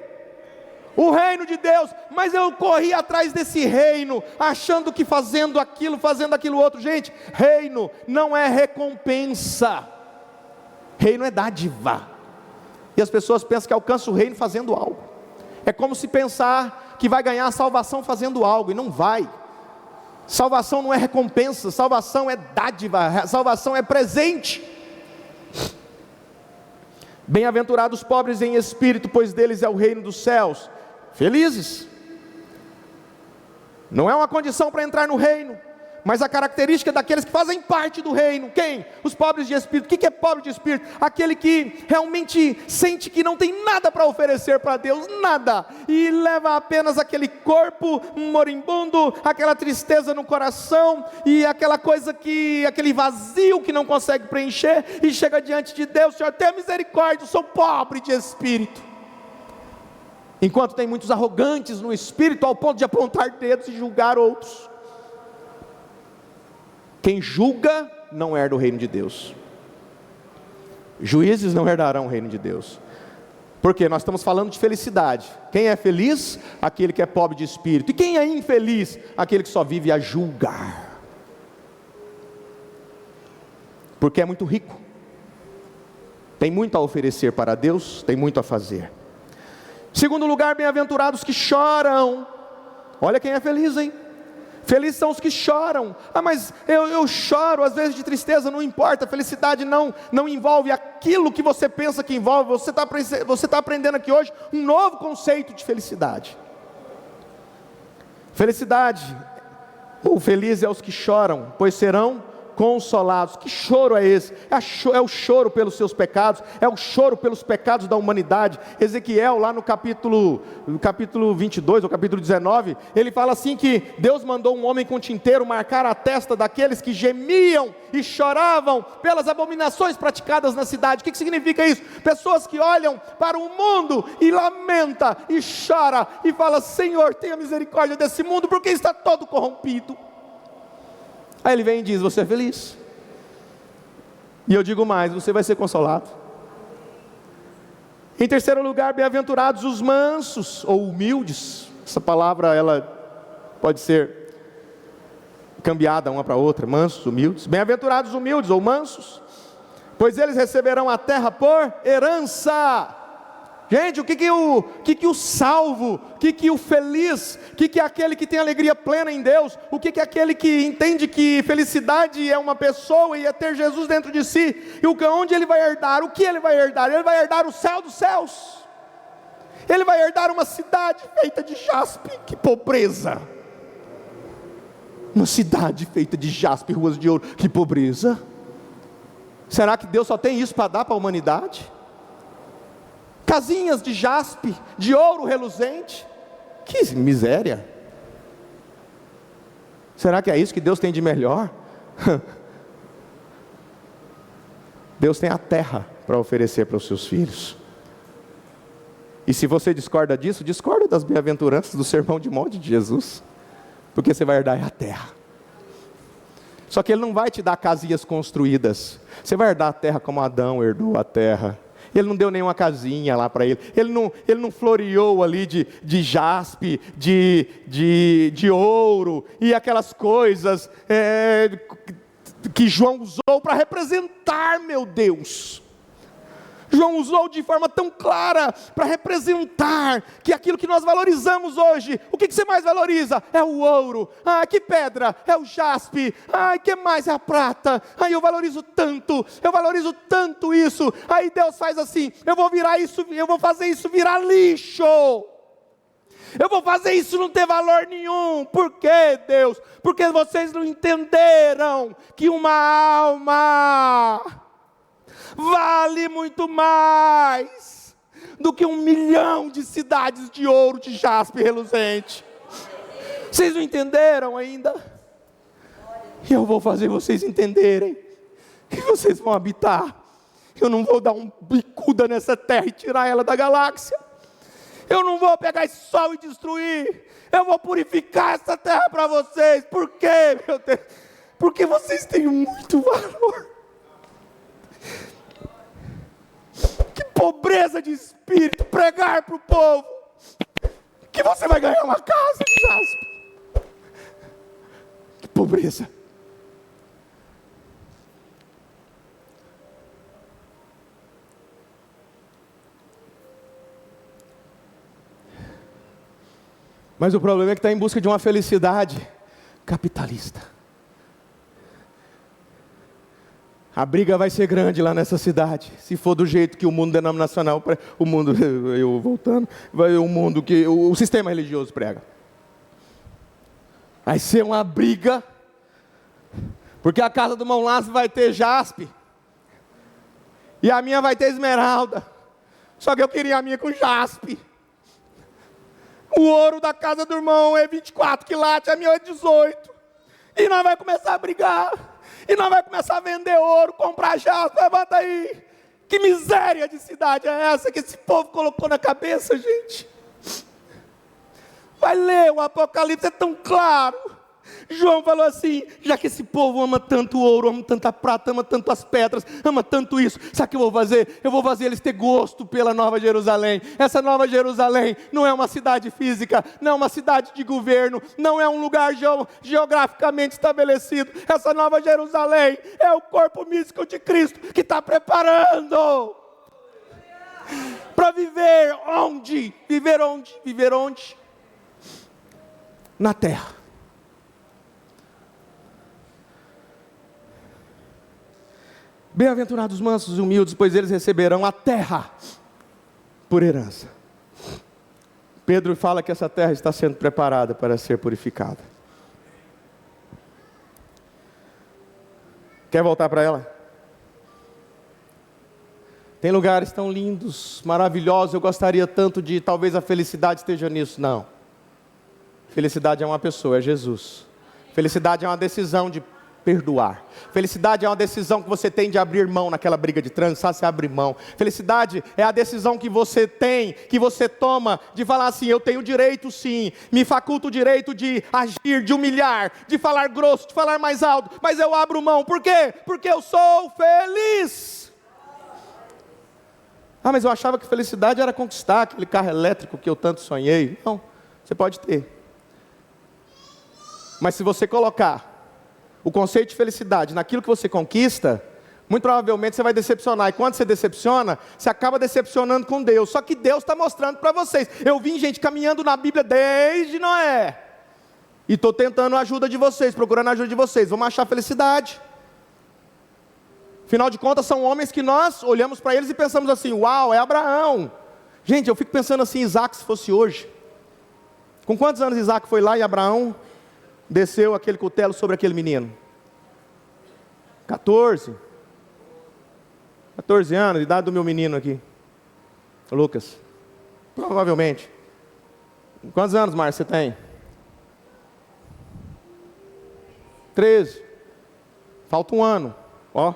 O reino de Deus. Mas eu corri atrás desse reino, achando que fazendo aquilo outro. Gente, reino não é recompensa, reino é dádiva. E as pessoas pensam que alcançam o reino fazendo algo. É como se pensar que vai ganhar a salvação fazendo algo, e não vai. Salvação não é recompensa, salvação é dádiva, salvação é presente. Bem-aventurados os pobres em espírito, pois deles é o reino dos céus. Felizes. Não é uma condição para entrar no reino, mas a característica daqueles que fazem parte do reino. Quem? Os pobres de espírito. O que é pobre de espírito? Aquele que realmente sente que não tem nada para oferecer para Deus, nada, e leva apenas aquele corpo moribundo, aquela tristeza no coração, e aquela coisa aquele vazio que não consegue preencher, e chega diante de Deus: Senhor, tenha misericórdia, eu sou pobre de espírito. Enquanto tem muitos arrogantes no espírito, ao ponto de apontar dedos e julgar outros. Quem julga não herda o reino de Deus. Juízes não herdarão o reino de Deus. Porque nós estamos falando de felicidade. Quem é feliz? Aquele que é pobre de espírito. E quem é infeliz? Aquele que só vive a julgar. Porque é muito rico, tem muito a oferecer para Deus, tem muito a fazer. Segundo lugar, bem-aventurados que choram. Olha quem é feliz, hein? Felizes são os que choram. Ah, mas eu choro às vezes de tristeza. Não importa, felicidade não envolve aquilo que você pensa que envolve. Você está aprendendo aqui hoje um novo conceito de felicidade. Felicidade, o feliz é os que choram, pois serão consolados. Que choro é esse? É o choro pelos seus pecados, é o choro pelos pecados da humanidade. Ezequiel, lá no capítulo 22, ou capítulo 19, ele fala assim que Deus mandou um homem com tinteiro marcar a testa daqueles que gemiam e choravam pelas abominações praticadas na cidade. O que significa isso? Pessoas que olham para o mundo e lamenta e chora e fala: Senhor, tenha misericórdia desse mundo, porque está todo corrompido. Aí ele vem e diz: você é feliz. E eu digo mais: você vai ser consolado. Em terceiro lugar, bem-aventurados os mansos ou humildes. Essa palavra ela pode ser cambiada uma para outra. Mansos, humildes. Bem-aventurados humildes ou mansos, pois eles receberão a terra por herança. Gente, o que o salvo, o que o feliz, o que é aquele que tem alegria plena em Deus, o que é aquele que entende que felicidade é uma pessoa e é ter Jesus dentro de si, e onde ele vai herdar, o que ele vai herdar? Ele vai herdar o céu dos céus, ele vai herdar uma cidade feita de jaspe. Que pobreza! Uma cidade feita de jaspe, ruas de ouro, que pobreza! Será que Deus só tem isso para dar para a humanidade? Casinhas de jaspe, de ouro reluzente, que miséria! Será que é isso que Deus tem de melhor? Deus tem a terra para oferecer para os seus filhos. E se você discorda disso, discorda das bem-aventuranças do sermão de monte de Jesus, porque você vai herdar a terra. Só que Ele não vai te dar casinhas construídas, você vai herdar a terra como Adão herdou a terra. Ele não deu nenhuma casinha lá para ele. Ele não floreou ali de jaspe, de ouro e aquelas coisas que João usou para representar, meu Deus. João usou de forma tão clara para representar que aquilo que nós valorizamos hoje, o que você mais valoriza? É o ouro. Ah, que pedra? É o jaspe. Ah, que mais? É a prata. Ah, eu valorizo tanto isso. Aí Deus faz assim, eu vou fazer isso virar lixo. Eu vou fazer isso não ter valor nenhum. Por quê, Deus? Porque vocês não entenderam que uma alma vale muito mais do que 1 milhão de cidades de ouro, de jaspe reluzente. Vocês não entenderam ainda? E eu vou fazer vocês entenderem. E vocês vão habitar. Eu não vou dar um bicuda nessa terra e tirar ela da galáxia. Eu não vou pegar esse sol e destruir. Eu vou purificar essa terra para vocês. Por quê, meu Deus? Porque vocês têm muito valor. Que pobreza de espírito pregar para o povo que você vai ganhar uma casa de jaspe. Que pobreza. Mas o problema é que está em busca de uma felicidade capitalista. A briga vai ser grande lá nessa cidade, se for do jeito que o mundo denominacional, o sistema religioso prega. Vai ser uma briga, porque a casa do irmão Lázaro vai ter jaspe, e a minha vai ter esmeralda, só que eu queria a minha com jaspe. O ouro da casa do irmão é 24 quilates, a minha é 18. E nós vamos começar a brigar. E nós vamos começar a vender ouro, comprar jaspe. Levanta aí. Que miséria de cidade é essa que esse povo colocou na cabeça, gente? Vai ler o Apocalipse, é tão claro. João falou assim, já que esse povo ama tanto o ouro, ama tanta prata, ama tanto as pedras, ama tanto isso, sabe o que eu vou fazer? Eu vou fazer eles ter gosto pela Nova Jerusalém. Essa Nova Jerusalém não é uma cidade física, não é uma cidade de governo, não é um lugar geograficamente estabelecido. Essa Nova Jerusalém é o corpo místico de Cristo que está preparando para viver onde? Viver onde? Viver onde? Na terra. Bem-aventurados os mansos e humildes, pois eles receberão a terra por herança. Pedro fala que essa terra está sendo preparada para ser purificada. Quer voltar para ela? Tem lugares tão lindos, maravilhosos, eu gostaria tanto de, talvez a felicidade esteja nisso. Não. Felicidade é uma pessoa, é Jesus. Felicidade é uma decisão de perdoar. Felicidade é uma decisão que você tem de abrir mão naquela briga de trânsito, sabe? Você abre mão. Felicidade é a decisão que você tem, que você toma, de falar assim, eu tenho direito sim, me faculta o direito de agir, de humilhar, de falar grosso, de falar mais alto, mas eu abro mão. Por quê? Porque eu sou feliz. Ah, mas eu achava que felicidade era conquistar aquele carro elétrico que eu tanto sonhei. Não, você pode ter. Mas se você colocar o conceito de felicidade naquilo que você conquista, muito provavelmente você vai decepcionar. E quando você decepciona, você acaba decepcionando com Deus. Só que Deus está mostrando para vocês. Eu vi gente caminhando na Bíblia desde Noé. E estou tentando a ajuda de vocês, procurando a ajuda de vocês. Vamos achar felicidade. Afinal de contas, são homens que nós olhamos para eles e pensamos assim, uau, é Abraão. Gente, eu fico pensando assim, Isaac se fosse hoje. Com quantos anos Isaac foi lá e Abraão desceu aquele cutelo sobre aquele menino? 14 anos, idade do meu menino aqui, Lucas. Provavelmente. Quantos anos, Márcio, você tem? 13. Falta um ano. Ó.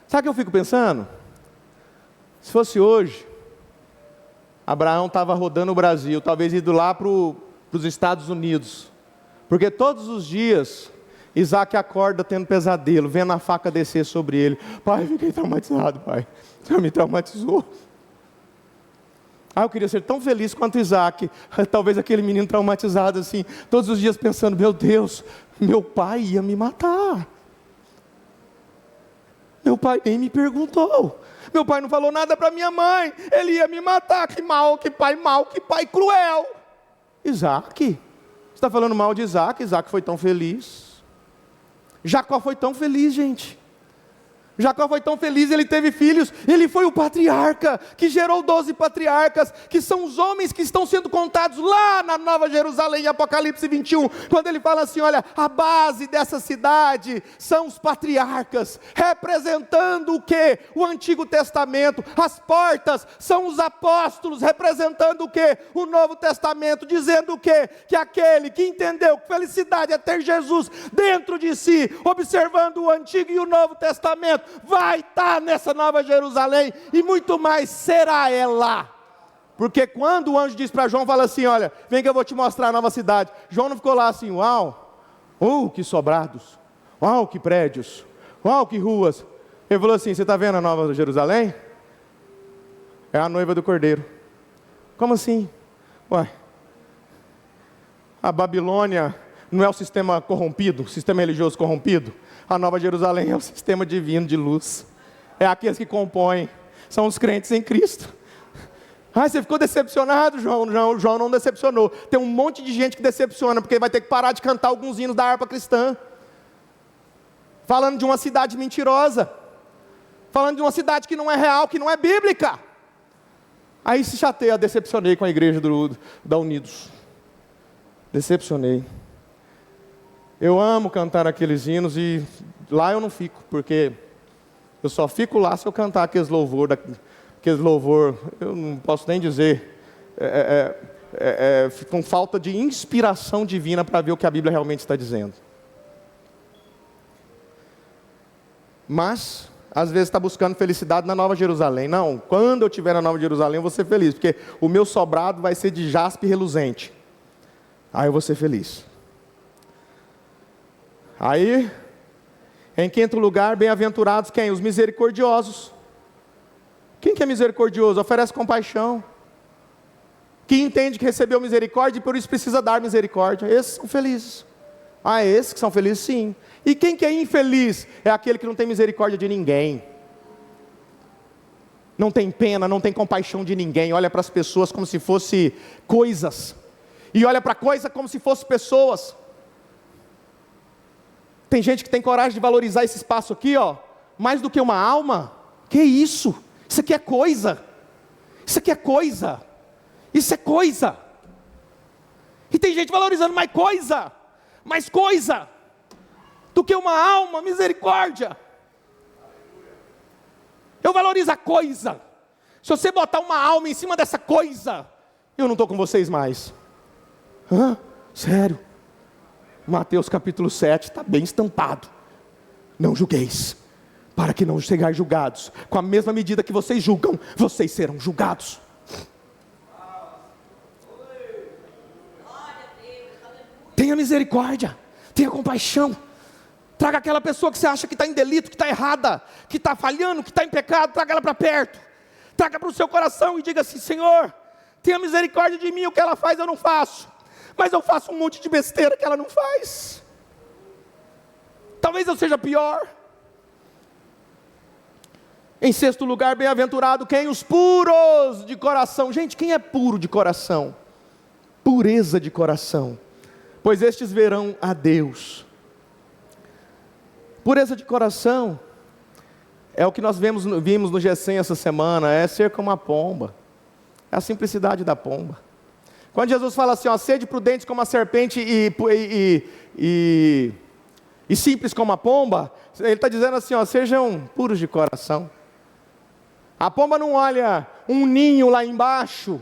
Sabe o que eu fico pensando? Se fosse hoje, Abraão estava rodando o Brasil, talvez indo lá para os Estados Unidos. Porque todos os dias, Isaac acorda tendo pesadelo, vendo a faca descer sobre ele. Pai, fiquei traumatizado, pai. Você me traumatizou. Ah, eu queria ser tão feliz quanto Isaac. Talvez aquele menino traumatizado assim, todos os dias pensando, meu Deus, meu pai ia me matar. Meu pai nem me perguntou. Meu pai não falou nada para minha mãe. Ele ia me matar. Que mal, que pai cruel. Isaac. Você está falando mal de Isaac? Isaac foi tão feliz. Jacó foi tão feliz, gente. Jacó foi tão feliz, ele teve filhos, ele foi o patriarca, que gerou 12 patriarcas, que são os homens que estão sendo contados lá na Nova Jerusalém, em Apocalipse 21, quando ele fala assim, olha, a base dessa cidade são os patriarcas, representando o quê? O Antigo Testamento, as portas são os apóstolos, representando o quê? O Novo Testamento, dizendo o quê? Que aquele que entendeu que felicidade é ter Jesus dentro de si, observando o Antigo e o Novo Testamento, vai estar nessa Nova Jerusalém, e muito mais será ela, porque quando o anjo diz para João, fala assim, olha, vem que eu vou te mostrar a nova cidade, João não ficou lá assim, uau, que sobrados, uau, que prédios, uau, que ruas, ele falou assim, você está vendo a Nova Jerusalém? É a noiva do Cordeiro. Como assim? Ué, a Babilônia não é o sistema corrompido, o sistema religioso corrompido? A Nova Jerusalém é o sistema divino de luz. É aqueles que compõem. São os crentes em Cristo. Você ficou decepcionado, João? João não decepcionou. Tem um monte de gente que decepciona, porque vai ter que parar de cantar alguns hinos da harpa cristã. Falando de uma cidade mentirosa. Falando de uma cidade que não é real, que não é bíblica. Aí se chateia, decepcionei com a igreja da Unidos. Decepcionei. Eu amo cantar aqueles hinos e lá eu não fico, porque eu só fico lá se eu cantar aqueles louvor, eu não posso nem dizer, com falta de inspiração divina para ver o que a Bíblia realmente está dizendo. Mas, às vezes está buscando felicidade na Nova Jerusalém. Não, quando eu estiver na Nova Jerusalém eu vou ser feliz, porque o meu sobrado vai ser de jaspe reluzente. Aí eu vou ser feliz. Aí, em quinto lugar, bem-aventurados quem? Os misericordiosos. Quem que é misericordioso? Oferece compaixão. Que entende que recebeu misericórdia e por isso precisa dar misericórdia. Esses são felizes. Esses que são felizes, sim. E quem que é infeliz? É aquele que não tem misericórdia de ninguém. Não tem pena, não tem compaixão de ninguém. Olha para as pessoas como se fossem coisas. E olha para a coisa como se fossem pessoas. Tem gente que tem coragem de valorizar esse espaço aqui, mais do que uma alma. Que isso? Isso aqui é coisa. Isso aqui é coisa. Isso é coisa. E tem gente valorizando mais coisa, do que uma alma, misericórdia. Eu valorizo a coisa. Se você botar uma alma em cima dessa coisa, eu não estou com vocês mais. Sério? Mateus capítulo 7 está bem estampado. Não julgueis, para que não sejais julgados. Com a mesma medida que vocês julgam, vocês serão julgados. Tenha misericórdia, tenha compaixão. Traga aquela pessoa que você acha que está em delito, que está errada, que está falhando, que está em pecado, traga ela para perto. Traga para o seu coração e diga assim, Senhor, tenha misericórdia de mim, o que ela faz eu não faço. Mas eu faço um monte de besteira que ela não faz. Talvez eu seja pior. Em sexto lugar, bem-aventurado quem? Os puros de coração. Gente, quem é puro de coração? Pureza de coração. Pois estes verão a Deus. Pureza de coração é o que nós vimos no G100 essa semana. É ser como a pomba. É a simplicidade da pomba. Quando Jesus fala assim, sede prudentes como a serpente e simples como a pomba, ele está dizendo assim, sejam puros de coração. A pomba não olha um ninho lá embaixo,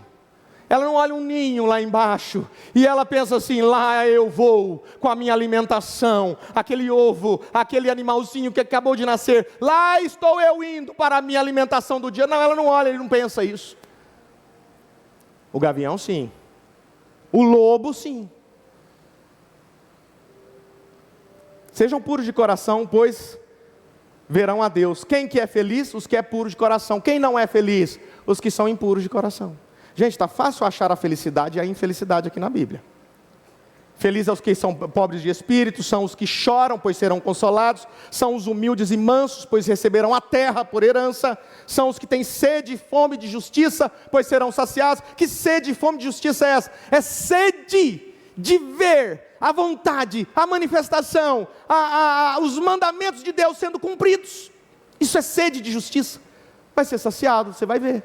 ela não olha um ninho lá embaixo, e ela pensa assim, lá eu vou com a minha alimentação, aquele ovo, aquele animalzinho que acabou de nascer, lá estou eu indo para a minha alimentação do dia. Não, ela não olha, ele não pensa isso. O gavião sim. O lobo, sim. Sejam puros de coração, pois verão a Deus. Quem que é feliz? Os que é puro de coração. Quem não é feliz? Os que são impuros de coração. Gente, está fácil achar a felicidade e a infelicidade aqui na Bíblia. Felizes aos que são pobres de espírito, são os que choram, pois serão consolados. São os humildes e mansos, pois receberão a terra por herança. São os que têm sede e fome de justiça, pois serão saciados. Que sede e fome de justiça é essa? É sede de ver a vontade, a manifestação, os mandamentos de Deus sendo cumpridos. Isso é sede de justiça. Vai ser saciado, você vai ver.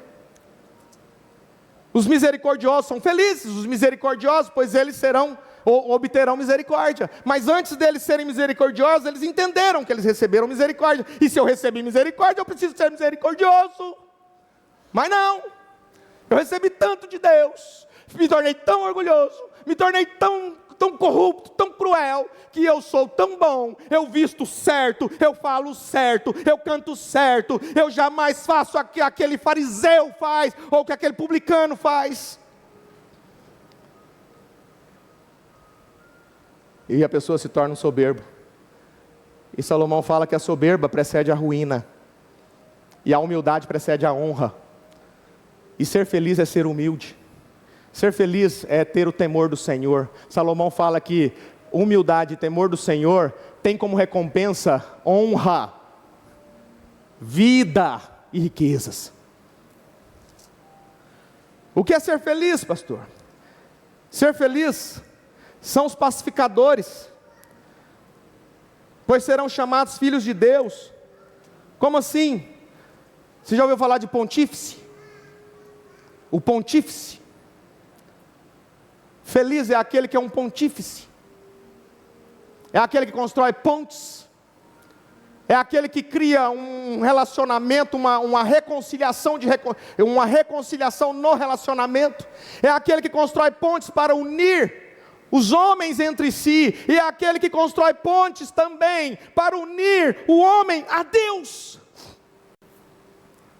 Os misericordiosos são felizes, os misericordiosos, pois eles serão ou obterão misericórdia. Mas antes deles serem misericordiosos, eles entenderam que eles receberam misericórdia. E se eu recebi misericórdia, eu preciso ser misericordioso. Mas não, eu recebi tanto de Deus, me tornei tão orgulhoso, me tornei tão corrupto, tão cruel, que eu sou tão bom, eu visto certo, eu falo certo, eu canto certo, eu jamais faço o que aquele fariseu faz, ou o que aquele publicano faz. E a pessoa se torna um soberbo. E Salomão fala que a soberba precede a ruína, e a humildade precede a honra. E ser feliz é ser humilde. Ser feliz é ter o temor do Senhor. Salomão fala que humildade e temor do Senhor tem como recompensa honra, vida e riquezas. O que é ser feliz, pastor? Ser feliz são os pacificadores, pois serão chamados filhos de Deus. Como assim? Você já ouviu falar de pontífice? O pontífice. Feliz é aquele que é um pontífice. É aquele que constrói pontes. É aquele que cria um relacionamento, uma reconciliação no relacionamento. É aquele que constrói pontes para unir os homens entre si, e é aquele que constrói pontes também para unir o homem a Deus.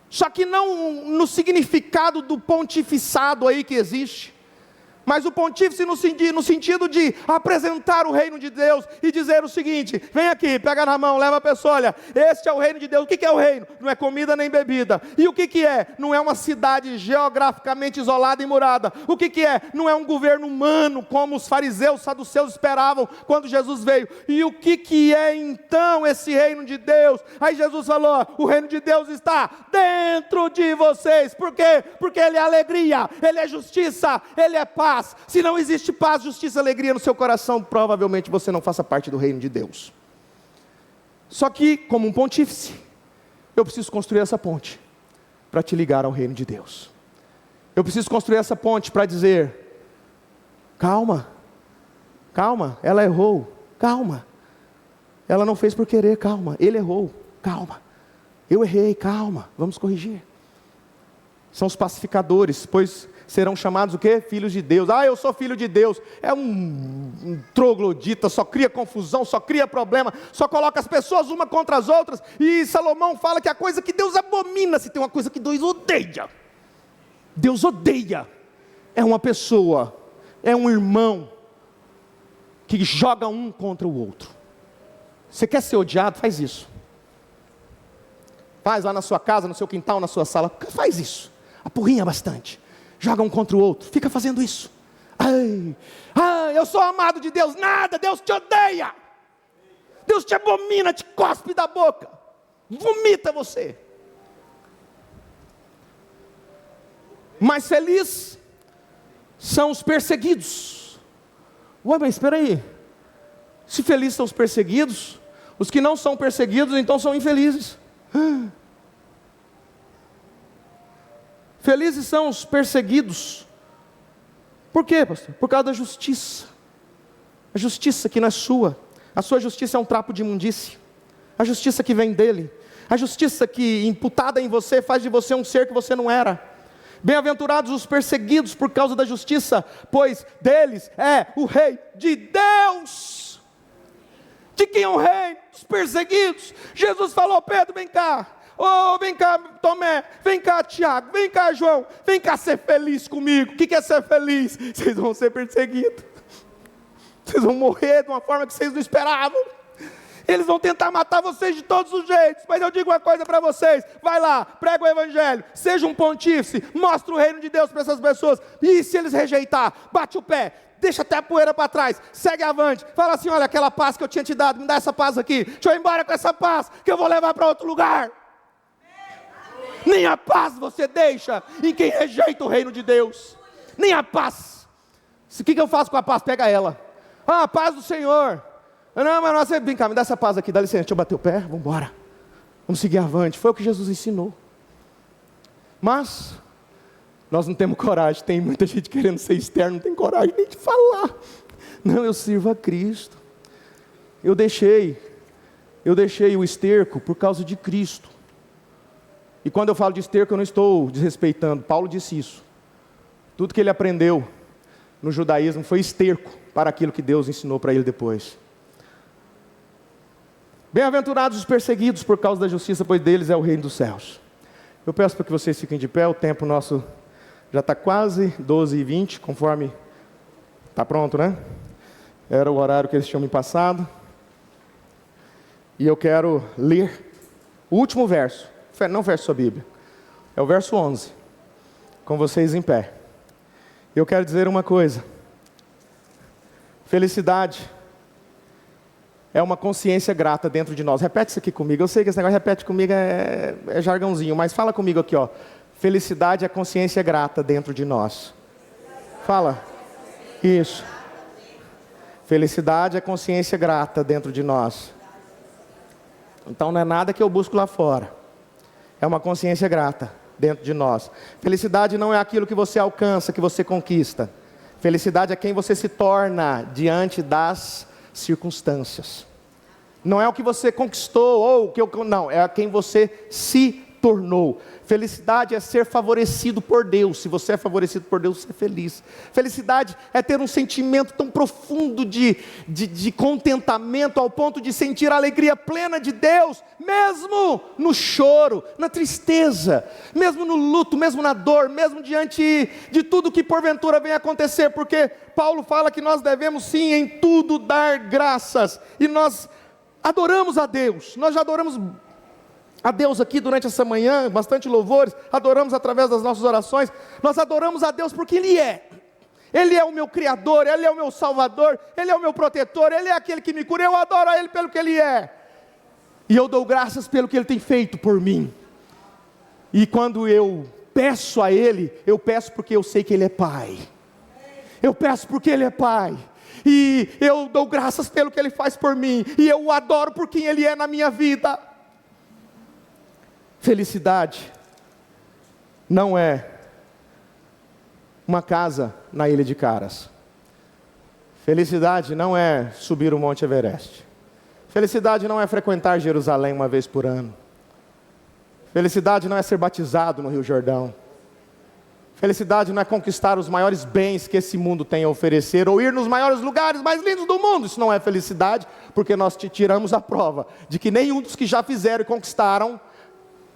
Só que não no significado do pontificado aí que existe, mas o pontífice no sentido de apresentar o reino de Deus e dizer o seguinte: vem aqui, pega na mão, leva a pessoa, olha, este é o reino de Deus. O que é o reino? Não é comida nem bebida. E o que é? Não é uma cidade geograficamente isolada e murada. O que é? Não é um governo humano, como os fariseus, saduceus esperavam quando Jesus veio. E o que é então esse reino de Deus? Aí Jesus falou: o reino de Deus está dentro de vocês. Por quê? Porque Ele é alegria, Ele é justiça, Ele é paz. Se não existe paz, justiça, alegria no seu coração, provavelmente você não faça parte do reino de Deus. Só que, como um pontífice, eu preciso construir essa ponte para te ligar ao reino de Deus. Eu preciso construir essa ponte para dizer: calma, calma, ela errou, calma, ela não fez por querer, calma, ele errou, calma, eu errei, calma, vamos corrigir. São os pacificadores, pois serão chamados o quê? Filhos de Deus. Eu sou filho de Deus. É um troglodita, só cria confusão, só cria problema, só coloca as pessoas uma contra as outras. E Salomão fala que a coisa que Deus abomina, se tem uma coisa que Deus odeia, é uma pessoa, é um irmão que joga um contra o outro. Você quer ser odiado? Faz isso. Faz lá na sua casa, no seu quintal, na sua sala. Faz isso. Apurrinha bastante. Joga um contra o outro, fica fazendo isso. Eu sou amado de Deus. Nada, Deus te odeia. Deus te abomina, te cospe da boca, vomita você. Mais felizes são os perseguidos. Ué, mas espera aí, se felizes são os perseguidos, os que não são perseguidos então são infelizes. Felizes são os perseguidos. Por quê, pastor? Por causa da justiça. A justiça que não é sua. A sua justiça é um trapo de imundície. A justiça que vem dele. A justiça que, imputada em você, faz de você um ser que você não era. Bem-aventurados os perseguidos por causa da justiça, pois deles é o rei de Deus. De quem é o rei? Dos perseguidos. Jesus falou: Pedro, vem cá. Vem cá Tomé, vem cá Tiago, vem cá João, vem cá ser feliz comigo. O que é ser feliz? Vocês vão ser perseguidos, vocês vão morrer de uma forma que vocês não esperavam. Eles vão tentar matar vocês de todos os jeitos, mas eu digo uma coisa para vocês: vai lá, prega o evangelho, seja um pontífice, mostra o reino de Deus para essas pessoas, e se eles rejeitar, bate o pé, deixa até a poeira para trás, segue avante, fala assim, olha aquela paz que eu tinha te dado, me dá essa paz aqui, deixa eu ir embora com essa paz, que eu vou levar para outro lugar. Nem a paz você deixa em quem rejeita o reino de Deus, nem a paz. O que eu faço com a paz? Pega ela, a paz do Senhor. Não, mas você vem cá, me dá essa paz aqui, dá licença, deixa eu bater o pé, vamos embora, vamos seguir avante. Foi o que Jesus ensinou. Mas nós não temos coragem, tem muita gente querendo ser externo, não tem coragem nem de falar. Não, eu sirvo a Cristo. Eu deixei o esterco por causa de Cristo. E quando eu falo de esterco, eu não estou desrespeitando, Paulo disse isso. Tudo que ele aprendeu no judaísmo foi esterco para aquilo que Deus ensinou para ele depois. Bem-aventurados os perseguidos por causa da justiça, pois deles é o reino dos céus. Eu peço para que vocês fiquem de pé, o tempo nosso já está quase 12h20, conforme está pronto, né? Era o horário que eles tinham me passado. E eu quero ler o último verso, não feche sua Bíblia, é o verso 11, com vocês em pé. Eu quero dizer uma coisa: felicidade é uma consciência grata dentro de nós. Repete isso aqui comigo. Eu sei que esse negócio repete comigo é jargãozinho, mas fala comigo aqui, ó. Felicidade é consciência grata dentro de nós. Fala. Isso. Felicidade é consciência grata dentro de nós. Então não é nada que eu busco lá fora. É uma consciência grata dentro de nós. Felicidade não é aquilo que você alcança, que você conquista. Felicidade é quem você se torna diante das circunstâncias. Não é o que você conquistou ou o que não, é quem você se tornou. Felicidade é ser favorecido por Deus. Se você é favorecido por Deus, você é feliz. Felicidade é ter um sentimento tão profundo de contentamento, ao ponto de sentir a alegria plena de Deus, mesmo no choro, na tristeza, mesmo no luto, mesmo na dor, mesmo diante de tudo que porventura vem acontecer, porque Paulo fala que nós devemos sim em tudo dar graças, e nós adoramos a Deus. Nós já adoramos a Deus aqui durante essa manhã, bastante louvores, adoramos através das nossas orações. Nós adoramos a Deus porque Ele é o meu Criador, Ele é o meu Salvador, Ele é o meu protetor, Ele é aquele que me cura. Eu adoro a Ele pelo que Ele é, e eu dou graças pelo que Ele tem feito por mim. E quando eu peço a Ele, eu peço porque eu sei que Ele é Pai. Eu peço porque Ele é Pai, e eu dou graças pelo que Ele faz por mim, e eu o adoro por quem Ele é na minha vida. Felicidade não é uma casa na Ilha de Caras. Felicidade não é subir o Monte Everest. Felicidade não é frequentar Jerusalém uma vez por ano. Felicidade não é ser batizado no Rio Jordão. Felicidade não é conquistar os maiores bens que esse mundo tem a oferecer, ou ir nos maiores lugares mais lindos do mundo. Isso não é felicidade, porque nós te tiramos a prova de que nenhum dos que já fizeram e conquistaram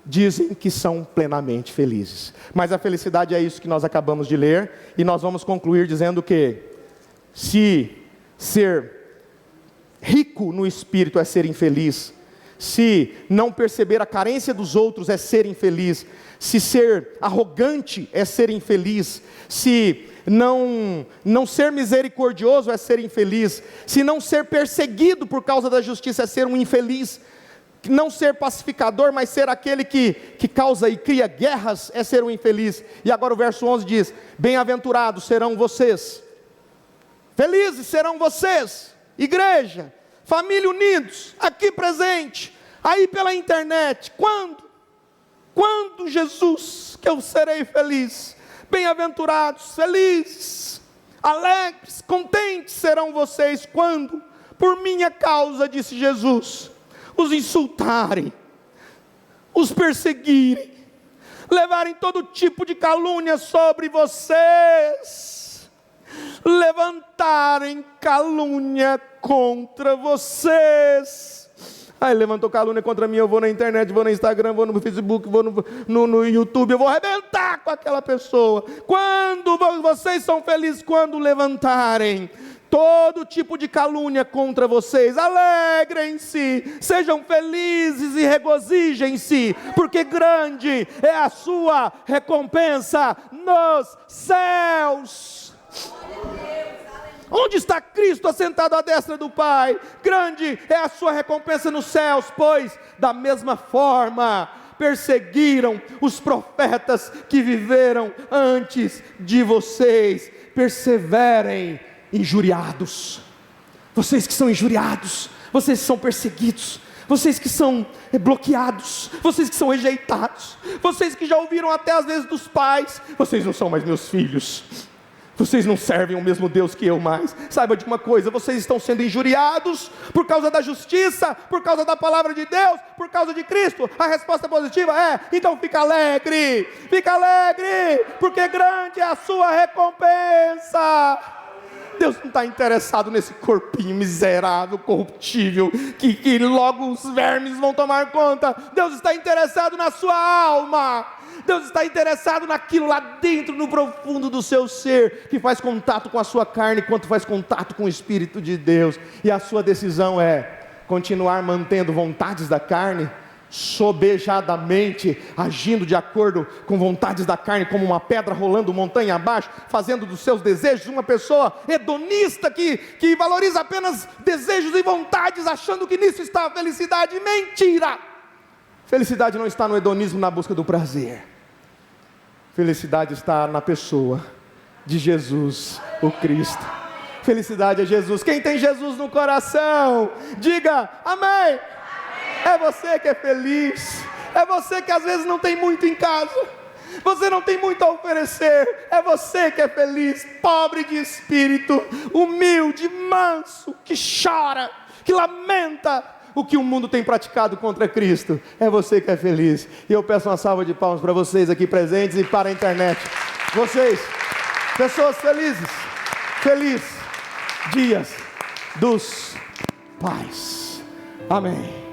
dizem que são plenamente felizes. Mas a felicidade é isso que nós acabamos de ler, e nós vamos concluir dizendo que se ser rico no espírito é ser infeliz, se não perceber a carência dos outros é ser infeliz, se ser arrogante é ser infeliz, se não ser misericordioso é ser infeliz, se não ser perseguido por causa da justiça é ser um infeliz, não ser pacificador, mas ser aquele que causa e cria guerras é ser um infeliz. E agora o verso 11 diz: bem-aventurados serão vocês, felizes serão vocês, igreja, família unidos, aqui presente, aí pela internet. Quando Jesus, que eu serei feliz? Bem-aventurados, felizes, alegres, contentes serão vocês quando, por minha causa, disse Jesus, os insultarem, os perseguirem, levarem todo tipo de calúnia sobre vocês, levantarem calúnia contra vocês. Levantou calúnia contra mim, eu vou na internet, vou no Instagram, vou no Facebook, vou no YouTube, eu vou arrebentar com aquela pessoa. Quando vocês são felizes quando levantarem todo tipo de calúnia contra vocês, alegrem-se, sejam felizes e regozijem-se, porque grande é a sua recompensa nos céus. Onde está Cristo assentado à destra do Pai? Grande é a sua recompensa nos céus, pois da mesma forma perseguiram os profetas que viveram antes de vocês. Perseverem, injuriados. Vocês que são injuriados, vocês que são perseguidos, vocês que são bloqueados, vocês que são rejeitados, vocês que já ouviram até às vezes dos pais: vocês não são mais meus filhos, vocês não servem o mesmo Deus que eu mais. Saiba de uma coisa: vocês estão sendo injuriados por causa da justiça, por causa da palavra de Deus, por causa de Cristo. A resposta positiva é: então fica alegre, porque grande é a sua recompensa. Deus não está interessado nesse corpinho miserável, corruptível, que logo os vermes vão tomar conta. Deus está interessado na sua alma. Deus está interessado naquilo lá dentro, no profundo do seu ser, que faz contato com a sua carne, quanto faz contato com o Espírito de Deus. E a sua decisão é continuar mantendo vontades da carne, sobejadamente, agindo de acordo com vontades da carne, como uma pedra rolando montanha abaixo, fazendo dos seus desejos uma pessoa hedonista, que valoriza apenas desejos e vontades, achando que nisso está a felicidade. Mentira! Felicidade não está no hedonismo, na busca do prazer. Felicidade está na pessoa de Jesus, o Cristo. Felicidade é Jesus. Quem tem Jesus no coração, diga amém. É você que é feliz. É você que às vezes não tem muito em casa, você não tem muito a oferecer. É você que é feliz, pobre de espírito, humilde, manso, que chora, que lamenta o que o mundo tem praticado contra Cristo. É você que é feliz. E eu peço uma salva de palmas para vocês aqui presentes e para a internet. Vocês, pessoas felizes, dias dos pais. Amém.